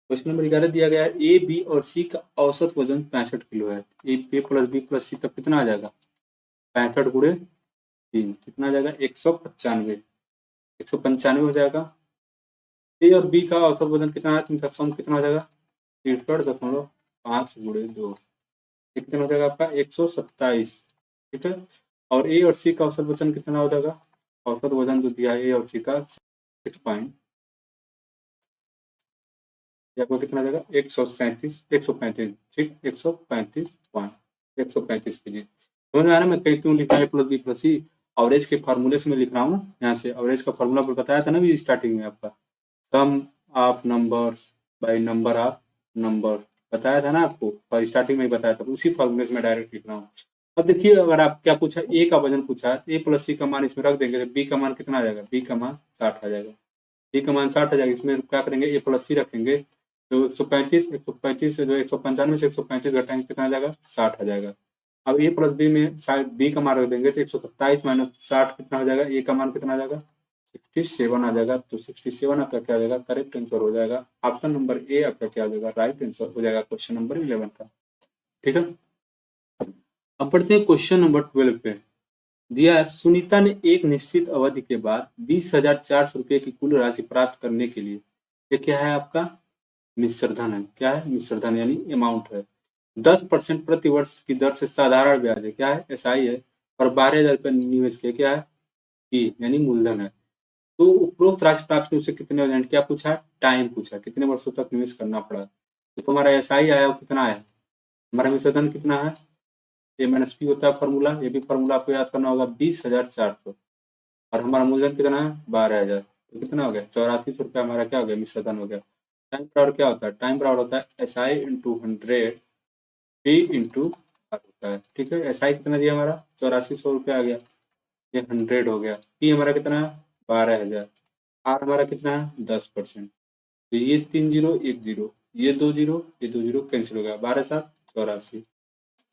क्वेश्चन नंबर 11 दिया गया है, ए बी और सी का औसत वजन 65 किलो है। ए प्लस बी प्लस सी तब कितना आ जाएगा, 65 गुणे 3 कितना आ जाएगा, 195, 195 हो जाएगा। ए और बी का औसत वजन कितना है, इनका सम कितना हो जाएगा, 63.5 गुणे 2, कितना हो जाएगा आपका 127, ठीक है। और ए और सी का औसत वजन कितना हो जाएगा, औसत वजन जो दिया है ए और सी का 6 आपको कितना जाएगा 137 135, ठीक, 135 के जी। समझ में आ रहा है मैं कहीं क्यों लिखा है प्लस बी प्लस सी, एवरेज के फार्मूले से मैं लिख रहा हूँ। यहाँ से एवरेज का फार्मूला बताया था ना भी स्टार्टिंग में आपका, sum of numbers by number of number, बताया था ना आपको, और स्टार्टिंग में ही बताया था, उसी फॉर्मूले से मैं डायरेक्ट लिख रहा हूँ। अब देखिए, अगर आप क्या पूछा, ए का वजन पूछा है, तो ए प्लस सी का मान इसमें रख देंगे तो बी का मान कितना आ जाएगा, बी का मान 60 आ जाएगा। बी का मान 60 आ जाएगा, इसमें क्या करेंगे, ए प्लस सी रखेंगे तो 135 से जो 195 से 135 घटाएंगे कितना आ जाएगा, 60 आ जाएगा। अब ए प्लस बी में शायद बी का मान रख देंगे तो 127 माइनस 60 कितना हो जाएगा, ए का मान कितना आ जाएगा, 67 आ जाएगा। तो 67 आपका क्या हो जाएगा, करेक्ट आंसर हो जाएगा। ऑप्शन नंबर ए आपका क्या हो जाएगा, राइट आंसर हो जाएगा क्वेश्चन नंबर 11 का। ठीक है, अब पढ़ते हैं क्वेश्चन नंबर 12 पे। दिया है, सुनीता ने एक निश्चित अवधि के बाद 20,400 रुपये की कुल राशि प्राप्त करने के लिए, ये क्या है आपका, मिश्र धन है। क्या है, मिश्र धन यानी अमाउंट है। 10% प्रति वर्ष की दर से साधारण ब्याज है, क्या है, एसआई है, और 12,000 रुपये निवेश किया, क्या है, ई यानी मूलधन है। तो उपरोक्त राशि प्राप्त उसे कितने हो, क्या पूछा, टाइम पूछा, कितने वर्षों तक निवेश करना पड़ा। तो तुम्हारा एसआई आया, वो कितना है, हमारा मिश्र धन कितना है, ए माइनस पी होता है फॉर्मूला, ये भी फॉर्मूला आपको याद करना होगा, 20,400, और हमारा मूलधन कितना है, 12,000। तो कितना हो गया, 8400 रुपया हमारा क्या हो गया, मिश्र धन हो गया। टाइम बराबर क्या होता है, टाइम बराबर होता है SI into 100 P into R होता है। ठीक है, एसआई कितना दिया हमारा, 8400 रुपया आ गया, ये 100 हो गया। पी हमारा कितना है, 12,000। आर हमारा कितना है, 10%। तो ये 3 जीरो 1 जीरो, ये 2 जीरो, ये 2 जीरो कैंसिल हो गया, 12 7 84,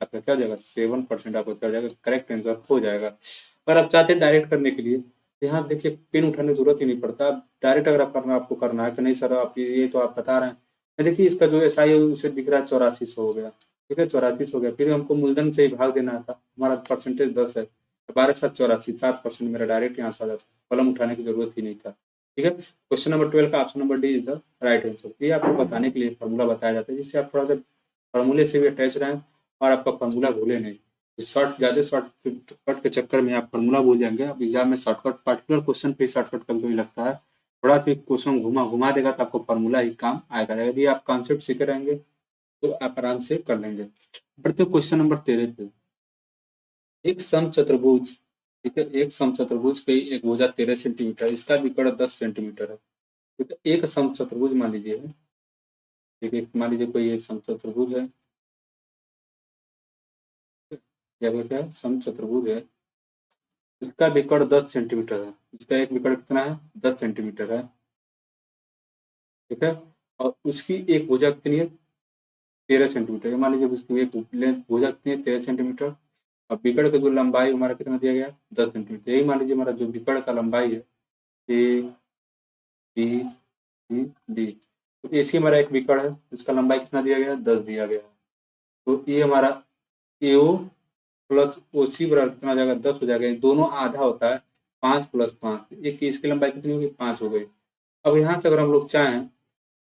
आपका क्या हो जाएगा, 7% आपका क्या हो जाएगा, करेक्ट आंसर हो जाएगा। अगर आप चाहते हैं डायरेक्ट करने के लिए, यहाँ देखिए पेन उठाने की जरूरत ही नहीं पड़ता, डायरेक्ट अगर आप करना, आपको करना है कि नहीं सर आप ये तो आप बता रहे हैं, देखिए इसका जो एस आई है उसे दिख रहा है 8400 हो गया। ठीक है, 8400 हो गया, फिर हमको मूलधन से ही भाग देना था, हमारा परसेंटेज 10 है, 12 7 84, 7% मेरा डायरेक्ट यहाँ से आ जाता, कलम उठाने की जरूरत ही नहीं था। ठीक है, क्वेश्चन नंबर 12 का option number D is the right answer. ये आपको बताने के लिए फॉर्मूला बताया जाता है, जिससे आप थोड़ा सा फॉर्मूले से भी अटैच रहें और आपका फॉर्मूला भूले नहीं। ज़्यादा शॉर्टकट के चक्कर में आप फॉर्मूला भूल जाएंगे। अब एग्जाम में शॉर्टकट पर्टिकुलर क्वेश्चन पे शॉर्टकट कभी कभी लगता है, थोड़ा सा क्वेश्चन घुमा घुमा देगा तो आपको फॉर्मूला ही काम आएगा। यदि आप कॉन्सेप्ट सीखे रहेंगे तो आप आराम से कर लेंगे। बढ़ते क्वेश्चन नंबर 13 पे। एक समचतुर्भुज, ठीक है, एक समचतुर्भुज की एक भुजा 13 सेंटीमीटर, इसका विकर्ण 10 सेंटीमीटर है। ठीक है, एक समचतुर्भुज मान लीजिए, ठीक है, मान लीजिए कोई ये समचतुर्भुज है, या फिर क्या समचतुर्भुज है, इसका विकर्ण 10 सेंटीमीटर है, इसका एक विकर्ण कितना है, 10 सेंटीमीटर है। ठीक है, और उसकी एक भुजा कितनी है, 13 सेंटीमीटर। मान लीजिए उसकी एक भुजा कितनी है, 13 सेंटीमीटर, और विकर्ण का जो लंबाई हमारा कितना दिया गया, 10 सेंटीमीटर। यही मान लीजिए हमारा जो विकर्ण का लंबाई है, ए बी सी डी, तो ए सी हमारा एक विकर्ण है, इसका लंबाई कितना दिया गया, 10 दिया गया। तो ये हमारा एओ प्लस ओ सी बराबर कितना हो जाएगा, 10 हो जाएगा। दोनों आधा होता है, 5 प्लस 5, एक इसकी लंबाई कितनी होगी, 5 हो गई। अब यहाँ से अगर हम लोग चाहें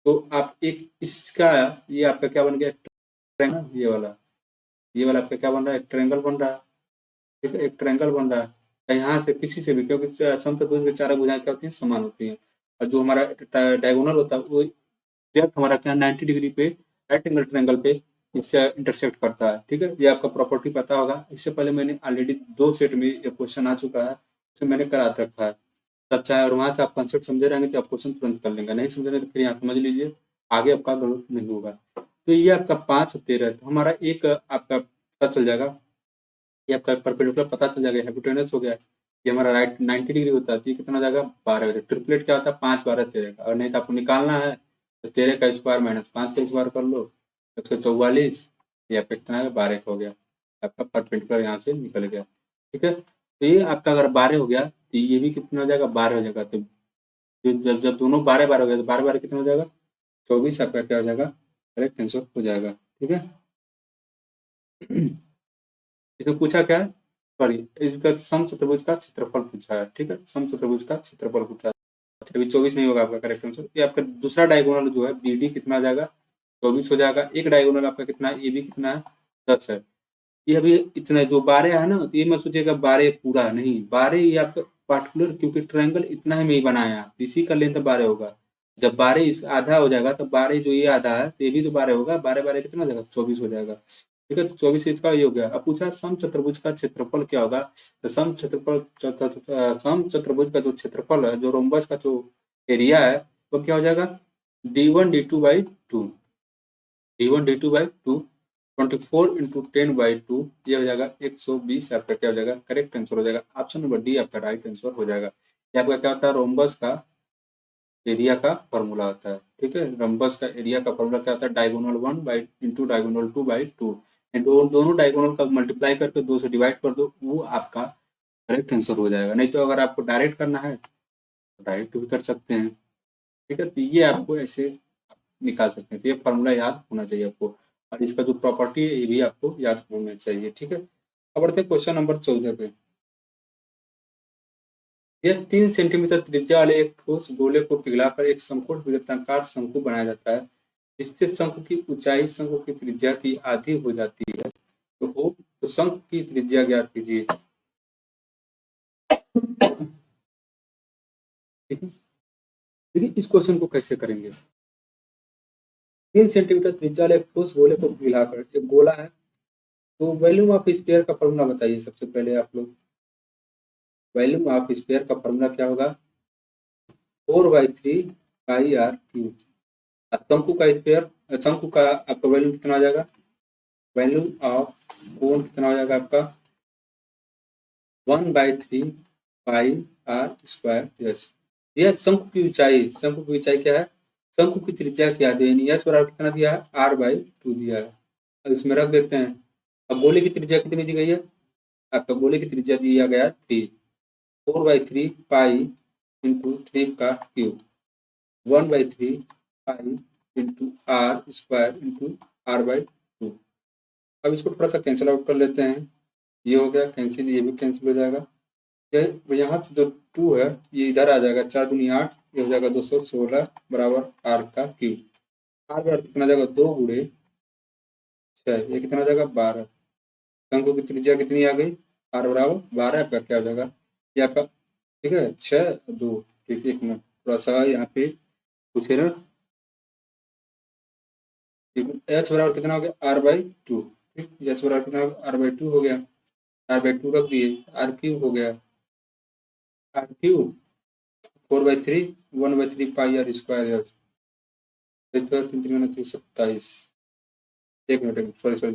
तो आप एक इसका, ये आपका क्या बन गया, ट्रायंगल, ये वाला आपका क्या बन रहा है, एक ट्रायंगल बन रहा है। ठीक है, एक ट्रायंगल बन रहा है। तो यहाँ से किसी से भी, क्योंकि समचतुर्भुज की चारों भुजाएं क्या होती हैं, समान होती हैं, और जो हमारा डायगोनल होता है वो एग्जैक्ट हमारा क्या 90 डिग्री पे राइट एंगल ट्रायंगल पे इससे इंटरसेक्ट करता है। ठीक है, ये आपका प्रॉपर्टी पता होगा, इससे पहले मैंने ऑलरेडी 2 सेट में ये क्वेश्चन आ चुका है, तो मैंने करा रखा है। तब चाहे और वहां से आप कंसेप्ट समझे रहेंगे तो आप क्वेश्चन तुरंत कर लेंगे, नहीं समझ रहे तो फिर यहाँ समझ लीजिए, आगे आपका गलत नहीं होगा। तो ये आपका 5 13, तो हमारा एक आपका पता चल जाएगा, ये आपका परपेंडिकुलर पता चल जाएगा, हाइपोटेनस हो गया। ये हमारा राइट 90 डिग्री होता है, तो ये कितना हो जाएगा, 12 हो जाएगा। ट्रिपलेट क्या होता है, 5 12 13 का, और नहीं तो आपको निकालना है तो 13 का स्क्वायर माइनस 5 का स्क्वायर कर लो, 144, ये आपका कितना है, 12 का हो गया, आपका परपेंडिकुलर यहाँ से निकल गया। ठीक है, तो ये आपका अगर 12 हो गया तो ये भी कितना हो जाएगा, 12 हो जाएगा। तो जब जब दोनों 12 12 हो गया तो 12 12 कितना हो जाएगा, 24 आपका क्या हो जाएगा, करेक्ट आंसर हो जाएगा। ठीक है, इसमें पूछा क्या है, सॉरी, इसका समचतुर्भुज का क्षेत्रफल पूछा है। ठीक है, समचतुर्भुज का क्षेत्रफल पूछा है, अभी 24 नहीं होगा आपका करेक्ट आंसर। ये आपका दूसरा डायगोनल जो है बी डी कितना आ जाएगा, 24 हो जाएगा। एक डायगोनल आपका कितना है, ए बी कितना है, 10 है। ये अभी इतना जो 12 है ना, तो ये मत सोचिएगा 12 पूरा नहीं, 12 ये आपका पार्टिकुलर, क्योंकि ट्रायंगल इतना ही में ही बनाया है, इसी का लेंथ 12 होगा। जब 12 इस आधा हो जाएगा तो 12 जो ये आधा है तो ये भी तो 12 होगा, 12 12 कितना हो जाएगा, 24 हो जाएगा। ठीक है, तो 24 इसका ये हो गया। अब पूछा समचतुर्भुज का क्षेत्रफल क्या होगा, तो समचतुर्भुज का जो क्षेत्रफल है, जो रोम्बस का जो एरिया है, वो क्या हो जाएगा, d1 d2 by 2। D1 D2/2, 24 × 10/2, ये हो जाएगा 120 आपका क्या हो जाएगा, करेक्ट आंसर हो जाएगा। ऑप्शन नंबर डी आपका राइट आंसर हो जाएगा। ये आपका क्या होता है, रोम्बस का एरिया का फॉर्मूला होता है। ठीक है, रोम्बस का एरिया का फॉर्मूला क्या होता है, डायगोनल 1/2 दोनों डायगोनल का मल्टीप्लाई करके 2 से डिवाइड कर दो, वो आपका करेक्ट आंसर हो जाएगा। नहीं तो अगर आपको डायरेक्ट करना है तो डायरेक्ट भी कर सकते हैं। ठीक है, तो ये आपको ऐसे निकाल सकते हैं। तो ये फॉर्मूला याद होना चाहिए आपको, और इसका जो प्रॉपर्टी है ये भी आपको याद होना चाहिए। ठीक है, अब बढ़ते हैं क्वेश्चन नंबर 14 पे। यह 3 सेंटीमीटर त्रिज्या वाले एक ठोस गोले को पिघलाकर एक समकोण वृत्ताकार शंकु बनाया जाता है, जिससे शंकु की ऊंचाई शंकु की त्रिज्या की आधी हो जाती है। तो शंकु की त्रिज्या ज्ञात कीजिए। ठीक है, देखिए इस क्वेश्चन को कैसे करेंगे। 3 सेंटीमीटर त्रिज्या वाले एक ठोस गोले को पिघलाकर, एक गोला है, तो वॉल्यूम ऑफ स्फीयर का फॉर्मूला बताइए सबसे पहले आप लोग। वॉल्यूम ऑफ स्फीयर का फॉर्मूला क्या होगा, 4/3 πr3। शंकु का स्फीयर, शंकु का आपका वॉल्यूम कितना हो जाएगा, वॉल्यूम ऑफ कोण कितना हो जाएगा आपका 1/3 πr²। यस, यह शंकु की ऊंचाई, शंकु की ऊंचाई क्या है, शंकु की त्रिज्या क्या दी है, यस बराबर कितना दिया है, r/2 दिया है। अब इसमें रख देते हैं। अब गोले की त्रिज्या कितनी दी गई है, आपका गोले की त्रिज्या दिया गया 3, 4/3 π × 3 का क्यूब, 1/3 π × r² × r/2। अब इसको थोड़ा सा कैंसिल आउट कर लेते हैं। ये हो गया कैंसिल, ये भी कैंसिल हो जाएगा। यहाँ से जो 2 है ये इधर आ जाएगा, 4 दूनी 8, ये हो जाएगा 216 बराबर r का क्यूब। r बराबर कितना जाएगा, 2 × 6, ये कितना हो जाएगा 12। शंकु की त्रिज्या कितनी आ गई, r बराबर 12 आपका क्या हो जाएगा, ये आपका ठीक है 6 2। ठीक, एक मिनट थोड़ा सा यहाँ पे कुछ एरर। एच बराबर कितना हो गया, r/2। ठीक, एच बराबर कितना हो गया, r/2 हो गया, r/2 रख दिए, r क्यूब हो गया, r क्यूब 4/3 1/3 πr²। 27। एक मिनट सॉरी सॉरी,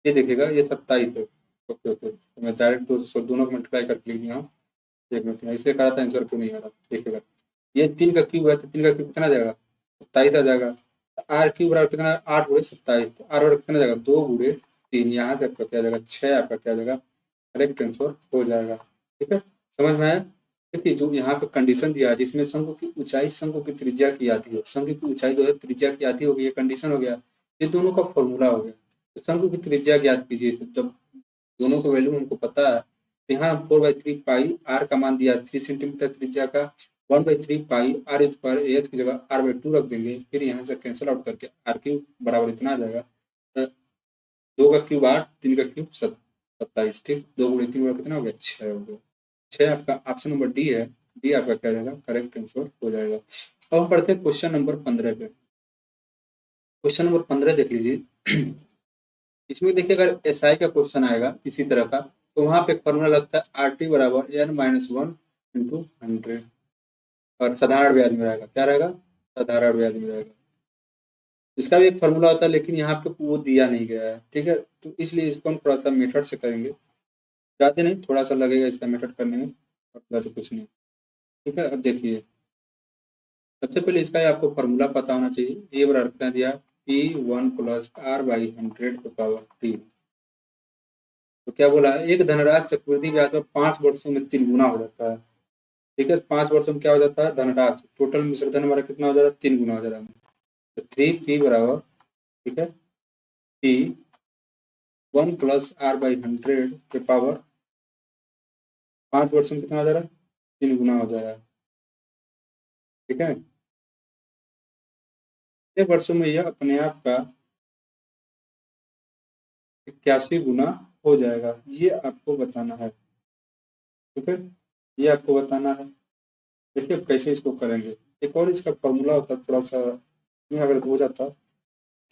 ये देखिएगा ये 27 है। ओके ओके, तो मैं डायरेक्ट दोनों को मल्टीप्लाई करके लिख लिया हूँ। एक मिनट, इसलिए कहा था आंसर क्यों नहीं आ रहा, देखिएगा ये 3 का क्यूब है, तो 3 का क्यूब कितना आ जाएगा, 27 आ जाएगा। आर क्यूब बराबर कितना, 8 × 27, तो आर बराबर कितना जाएगा, 2 × 3, यहाँ से आपका क्या जाएगा 6 आपका क्या जाएगा, करेक्ट आंसर हो जाएगा। ठीक है, समझ में आया। देखिए जो यहाँ पे कंडीशन दिया है, जिसमें शंकु की ऊंचाई शंकु की त्रिज्या की आधी हो, शंकु की ऊंचाई जो है त्रिज्या की आधी हो गई, ये कंडीशन हो गया, ये दोनों का फॉर्मूला हो गया। तो शंकु की त्रिज्या ज्ञात कीजिए, तो जब दोनों का वैल्यू हमको पता है, तो यहाँ 4/3 π, r का मान दिया 3 सेंटीमीटर त्रिज्या का, 1/3 πr² एच की जगह r/2 रख देंगे, फिर यहाँ से कैंसिल आउट करके r क्यूब बराबर इतना आ जाएगा, 2 का क्यूब 8, 3 का क्यूब 27। ठीक, 2 × 3 कितना हो गया, 6 हो गया। 6 आपका ऑप्शन नंबर डी है, डी आपका क्या जाएगा, करेक्ट आंसर हो जाएगा। अब हम पढ़ते हैं क्वेश्चन नंबर 15 पे। क्वेश्चन नंबर 15 देख लीजिए। इसमें देखिए अगर एसआई का क्वेश्चन आएगा इसी तरह का, तो वहां पे फॉर्मूला लगता है RT बराबर n-1 × 100, और साधारण ब्याज में रहेगा, क्या रहेगा, साधारण ब्याज में रहेगा। इसका भी एक फॉर्मूला होता है, लेकिन यहाँ पे वो दिया नहीं गया है। ठीक है, तो इसलिए इसको हम थोड़ा सा मेथड से करेंगे, ज़्यादा नहीं, थोड़ा सा लगेगा इसका मेथड करने में, और ज़्यादा तो कुछ नहीं। ठीक है, अब देखिए सबसे पहले इसका आपको फॉर्मूला पता होना चाहिए। ए बराबर कितना दिया, P1 + r/100⁻t। तो क्या बोला है, एक धनराशि चक्रवृद्धि ब्याज पर 5 वर्षों में 3 गुना हो जाता है। ठीक है, 5 वर्षों में क्या हो जाता है, धनराशि टोटल मिश्र धन हमारा कितना हो जा रहा है, 3 गुना हो जा रहा है। तो 3p बराबर, ठीक है, P1 + r/100 के पावर 5 वर्षों में कितना हो जा रहा है, 3 गुना हो जा रहा है। ठीक है, 6 वर्षों में यह अपने आप का 81 गुना हो जाएगा, ये आपको बताना है। ठीक है, ये आपको बताना है। देखिए कैसे इसको करेंगे, एक और इसका फॉर्मूला होता है थोड़ा सा, इसमें अगर हो जाता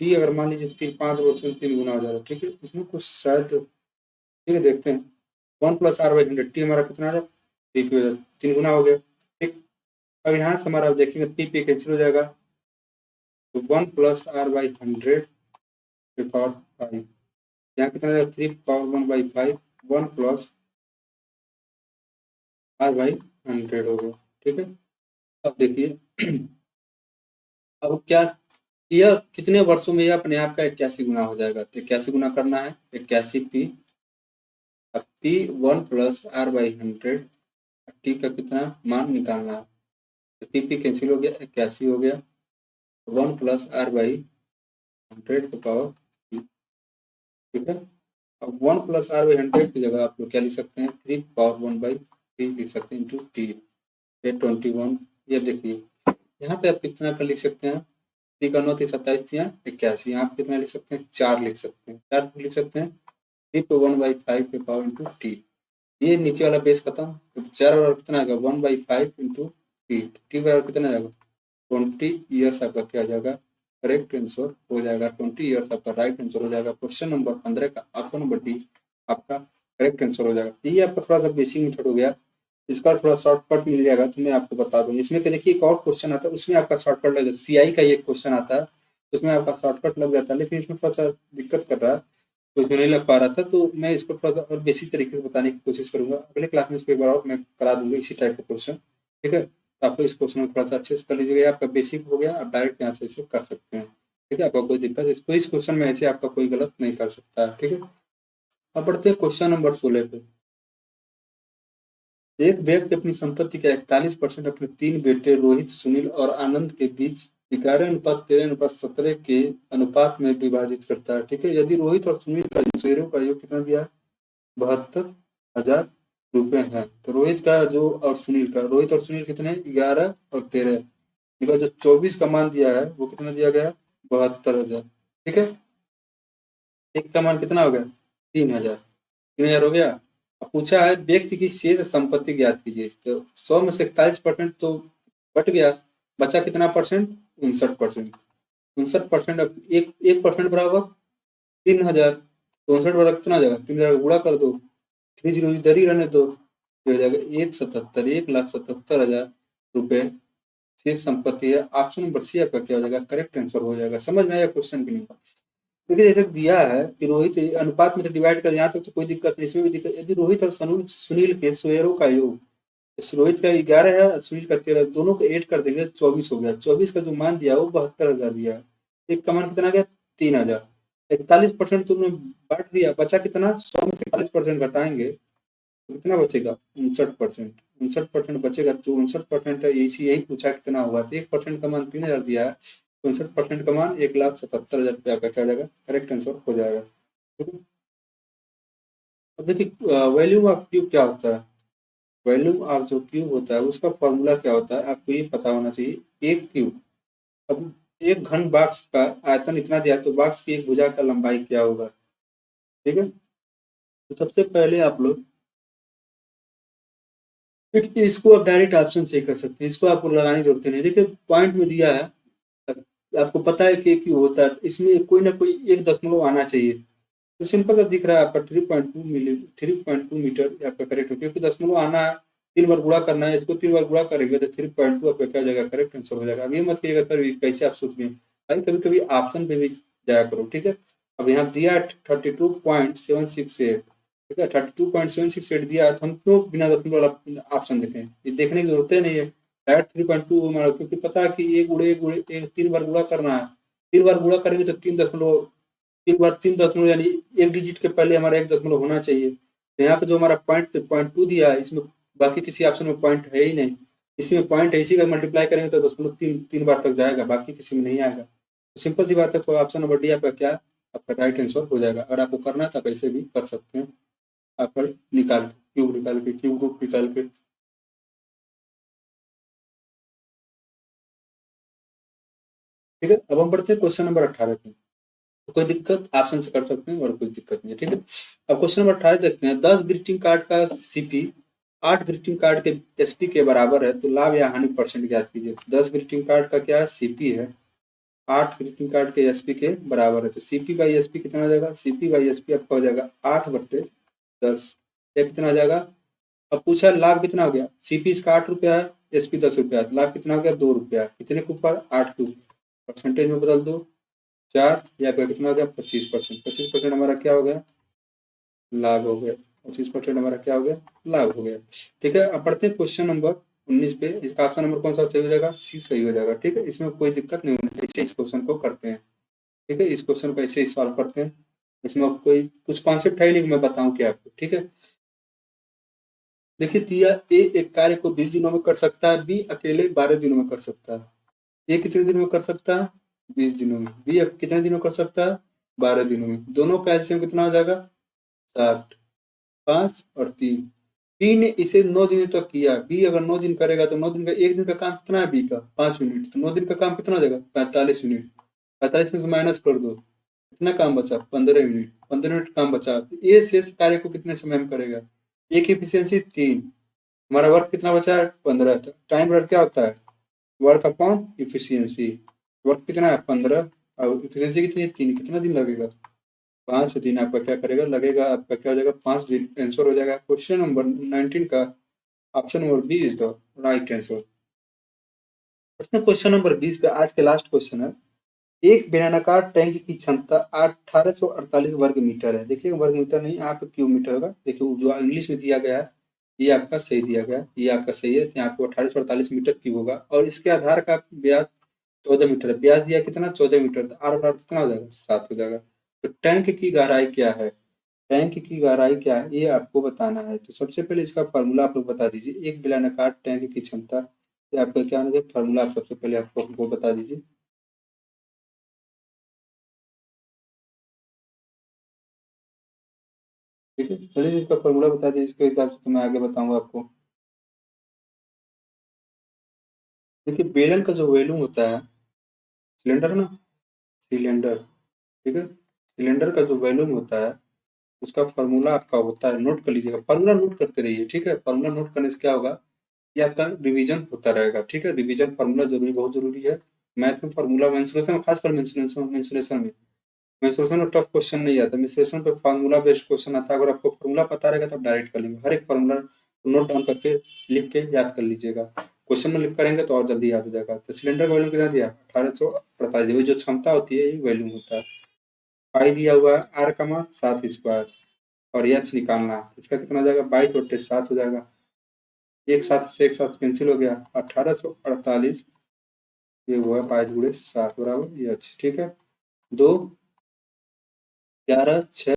टी, अगर मान लीजिए 5 वर्षों में 3 गुना हो जा रहा है। ठीक है, इसमें कुछ शायद, ठीक है देखते हैं, 1 + r/100, टी हमारा कितना आ जाए, 3p हो जाए, 3 गुना हो गया। ठीक, अब यहाँ से हमारा देखेंगे p कैंसिल हो जाएगा, तो 1 + r/100 पावर 5, यहाँ कितना जाएगा 3 पावर 1/5, 1 प्लस r/100 हो गया। ठीक है, अब देखिए अब क्या, यह कितने वर्षों में यह अपने आप का 81 गुना हो जाएगा। तो 81 गुना करना है, 81 पी, अब पी 1 प्लस r/100, टी का कितना मान निकालना है। तो पी कैंसिल हो गया, 81 हो गया, 1 प्लस r/100 का पावर p। ठीक है, अब 1 प्लस r/100 की जगह आप लोग क्या लिख सकते हैं, 3 पावर 1/3 लिख सकते हैं इंटू टी, ये 21। ये देखिए यहाँ पे आप कितना कर लिख सकते हैं, 3 का 9 3 27 3 81, यहाँ पे कितना लिख सकते हैं, 4 लिख सकते हैं, 4 लिख सकते हैं, 3 पे 1/5 पे पावर इंटू टी। ये नीचे वाला बेस खत्म, तो 4 और कितना आएगा 1/5 इंटू टी, टी बराबर कितना आएगा 20 ईयर्स आपका क्या आ जाएगा, करेक्ट आंसर हो जाएगा 20 ईयर्स आपका राइट आंसर हो जाएगा। क्वेश्चन नंबर 15 का ऑप्शन नंबर डी आपका करेक्ट आंसर हो जाएगा। ये आपका थोड़ा सा बेसिक मेथड हो गया, इसका थोड़ा शॉर्टकट मिल जाएगा तो मैं आपको बता दूं। इसमें देखिए एक और क्वेश्चन आता है, उसमें आपका शॉर्टकट लग जाता है, सीआई का ये क्वेश्चन आता है उसमें आपका शॉर्टकट लग जाता है, लेकिन इसमें थोड़ा सा दिक्कत कर रहा है तो इसमें नहीं लग पा रहा था, तो मैं इसको थोड़ा सा और बेसिक तरीके से बताने की कोशिश करूंगा। अगले क्लास में इसको एक बार और मैं करा दूंगा इसी टाइप का क्वेश्चन। ठीक है, तो आप इस क्वेश्चन को थोड़ा सा अच्छे से कर लीजिएगा, आपका बेसिक हो गया, आप डायरेक्ट यहाँ से इसे कर सकते हैं। ठीक है, आपका कोई दिक्कत इसको इस क्वेश्चन में ऐसे आपका कोई गलत नहीं कर सकता है। ठीक है, अब बढ़ते हैं क्वेश्चन नंबर 16 पे। एक व्यक्ति अपनी संपत्ति का 41% अपने 3 बेटे रोहित, सुनील और आनंद के बीच 11:13:17 के अनुपात में विभाजित करता है। ठीक है, यदि रोहित और सुनील का शेयरों का योग कितना दिया है, 72,000 रुपए है। तो रोहित का जो और सुनील का, रोहित और सुनील कितने 11 और 13, जो 24 का मान दिया है वो कितना दिया गया, 72,000। ठीक है, एक का मान कितना हो गया 3,000, 3,000 हो गया। अब पूछा है व्यक्ति की शेष संपत्ति ज्ञात कीजिए, तो 100 में से 41% तो बट गया, बचा कितना परसेंट, 59%। 59% अब एक परसेंट बराबर 3,000, तो 59 बराबर कितना हो जाएगा, 3,000 गुणा कर दो, 30 इधर ही रहने दो, हो जाएगा 1,77,00,000 रुपए शेष संपत्ति है। ऑप्शन नंबर सी आपका क्या हो जाएगा, करेक्ट आंसर हो जाएगा। समझ में आया क्वेश्चन की नहीं, क्योंकि जैसे दिया है कि रोहित अनुपात में तो डिवाइड कर, यहाँ तक तो कोई दिक्कत नहीं, इसमें भी दिक्कत, यदि रोहित और सुनील के शेयरों का योग, रोहित का 11 है, सुनील का 13, दोनों को ऐड कर देंगे 24 हो गया। 24 का जो मान दिया वो 72,000 दिया है, एक का मान कितना गया 3,000, 41% तुमने बांट दिया, बचा कितना, 100 में से 41% घटाएंगे तो कितना बचेगा 59%। 59% बचेगा, जो 59% है इसी यही पूछा कितना होगा, तो 1% का मान 3,000 दिया है, 59% का मान 1,77,000 रुपया का क्या हो जाएगा, करेक्ट आंसर हो जाएगा। ठीक है, अब देखिए वैल्यूम ऑफ क्यूब क्या होता है, वैल्यूम ऑफ जो क्यूब होता है उसका फॉर्मूला क्या होता है आपको ये पता होना चाहिए। एक क्यूब, अब एक घन बॉक्स का आयतन इतना दिया तो बॉक्स की एक भुजा का लंबाई क्या होगा। ठीक है, तो सबसे पहले आप लोग देखिए इसको आप डायरेक्ट ऑप्शन से कर सकते हैं, इसको आपको लगाने की जरूरत नहीं। देखिए पॉइंट में दिया है, आपको पता है कि क्यों होता है, इसमें कोई ना कोई एक दशमलव आना चाहिए, तो सिंपल सा दिख रहा है आपका 3.2 मीटर आपका करेक्ट हो, क्योंकि दशमलव आना है, 3 बार गुणा करना है, इसको 3 बार गुणा करेंगे तो 3.2 आपका क्या हो जाएगा, करेक्ट आंसर हो जाएगा। अब ये मत कहिएगा सर कैसे आप सोच रहे हैं, भाई कभी कभी ऑप्शन पे भी जाया करो। ठीक है, अब यहाँ दिया 32.768, ठीक है 32.768 दिया है, तो हम क्यों बिना दशमलव वाला ऑप्शन देखें, ये देखने की जरूरत ही नहीं है, डायरेक्ट 3.2 हमारा, क्योंकि पता है कि ये गुणे गुणे 3 बार गुणा करना है, 3 बार गुणा करेंगे तो 3 दशमलव यानी एक डिजिट के पहले हमारा एक दशमलव होना चाहिए। तो यहाँ पे जो हमारा पॉइंट टू दिया है, इसमें बाकी किसी ऑप्शन में पॉइंट है ही नहीं, इसमें पॉइंट है, इसी का मल्टीप्लाई करेंगे तो दशमलव तीन बार तक जाएगा, बाकी किसी में नहीं आएगा। तो सिंपल सी बात है, तो ऑप्शन नंबर डी आपका क्या, आपका राइट आंसर हो जाएगा। अगर आपको करना है तो कैसे भी कर सकते हैं, आप निकाल के क्यूब रूट निकाल के। ठीक है, अब हम बढ़ते हैं क्वेश्चन नंबर 18 पे। तो कोई दिक्कत ऑप्शन से कर सकते हैं और कोई दिक्कत नहीं है। ठीक है, अब क्वेश्चन नंबर 18 देखते हैं, 10 ग्रीटिंग कार्ड का सीपी 8 ग्रीटिंग कार्ड के एसपी के बराबर है, तो लाभ या हानि परसेंट ज्ञात कीजिए। 10 ग्रीटिंग कार्ड का क्या है, सीपी है, 8 ग्रीटिंग कार्ड के एसपी के बराबर है, तो सीपी बाई एसपी कितना हो जाएगा, सीपी बाई एसपी आपका हो जाएगा 8/10, या कितना हो जाएगा। अब पूछा लाभ कितना हो गया, सीपी इसका 8 रुपया है, एसपी 10 रुपया है, तो लाभ कितना हो गया 2 रुपया, कितने के ऊपर 8 के ऊपर, परसेंटेज में बदल दो, 4, या आपका कितना हो गया 25%। 25% हमारा क्या हो गया, लाभ हो गया। 25% हमारा क्या हो गया, लाभ हो गया। ठीक है, अब पढ़ते हैं क्वेश्चन नंबर 19 पे। इसका ऑप्शन नंबर कौन सा सही हो जाएगा, सी सही हो जाएगा। ठीक है, इसमें कोई दिक्कत नहीं होनी चाहिए, ऐसे इस क्वेश्चन को करते हैं। ठीक है, इस क्वेश्चन को ऐसे ही सॉल्व करते हैं। इसमें कोई कुछ कॉन्सेप्ट है नहीं कि मैं बताऊं क्या आपको। ठीक है, देखिए दिया ए एक कार्य को 20 दिनों में कर सकता है, बी अकेले 12 दिनों में कर सकता है। ए कितने दिनों में कर सकता है, 20 दिनों में। बी कितने दिनों में कर सकता है, 12 दिनों में। दोनों का एलसीएम कितना हो जाएगा, 60। 5 और 3। बी ने इसे 9 दिनों तक किया। बी अगर 9 दिन करेगा तो 9 दिन का, एक दिन का काम कितना है बी का, 5 मिनट। तो 9 दिन का काम कितना हो जाएगा, 45 मिनट। 45 में से माइनस कर दो, कितना काम बचा, 15 मिनट। 15 मिनट काम बचा। तो ये शेष कार्य को कितने समय में करेगा, एक एफिशिएंसी 3। हमारा वर्क कितना बचा है, 15। टाइम वर्क क्या होता है, वर्क अपॉन इफिशियंसी। वर्क कितना है, 15, और इफिशियंसी कितनी है, 3। कितना दिन लगेगा, 5 दिन आपका क्या करेगा, लगेगा। आपका क्या हो जाएगा, 5 दिन। आंसर हो जाएगा क्वेश्चन नंबर 19 का option number B is the right answer. Question number 20 पे आज के लास्ट क्वेश्चन है। एक बेलनाकार टैंक की क्षमता 1848 वर्ग मीटर है। देखिए वर्ग मीटर नहीं, यहाँ पे क्यूब मीटर होगा। देखिए जो इंग्लिश में दिया गया है ये आपका सही दिया गया है, ये आपका सही है। तो यहाँ पे 1848 मीटर क्यूब होगा, और इसके आधार का व्यास 14 मीटर है। व्यास दिया कितना, 14 मीटर। तो आर बराबर कितना हो जाएगा, 7 हो जाएगा। तो टैंक की गहराई क्या है, टैंक की गहराई क्या है, ये आपको बताना है। तो सबसे पहले इसका फार्मूला आप लोग बता दीजिए। एक बेलनाकार टैंक की क्षमता, ये आपका क्या है फार्मूला, आप सबसे पहले आपको हमको बता दीजिए। ठीक है, चलिए इसका फॉर्मूला बता दीजिए, इसके हिसाब से तो मैं आगे बताऊंगा आपको। देखिए बेलन का जो वॉल्यूम होता है, सिलेंडर ना, सिलेंडर, ठीक है, सिलेंडर का जो वॉल्यूम होता है उसका फॉर्मूला आपका होता है, नोट कर लीजिएगा। फॉर्मूला नोट करते रहिए। ठीक है, फॉर्मूला नोट करने से क्या होगा, ये आपका रिवीजन होता रहेगा। ठीक है, रिवीजन फॉर्मूला जरूरी, बहुत जरूरी है। मैथ में फॉर्मूला, मेंसुरेशन में, खासकर मेंसुरेशन मेंसुरेशन में, मेंसुरेशन में टफ क्वेश्चन नहीं आता। मेंसुरेशन पे फार्मूला बेस्ड क्वेश्चन आता है। अगर आपको फार्मूला पता रहेगा तो आप डायरेक्ट कर लेंगे। हर एक फार्मूला नोट डाउन करके लिख के याद कर लीजिएगा। क्वेश्चन में लिख करेंगे तो और जल्दी याद हो जाएगा। तो सिलेंडर का वैल्यूम कितना दिया, 1848। जो क्षमता होती है ये वैल्यूम होता है। पाई दिया हुआ है, आर का मान 7 स्क्वायर, और एच निकालना है। इसका कितना हो जाएगा, 22/7 हो जाएगा। एक साथ से एक साथ कैंसिल हो गया, 1848। ये हुआ 22 × 7 बराबर ये। अच्छा ठीक है, 2, 11, 6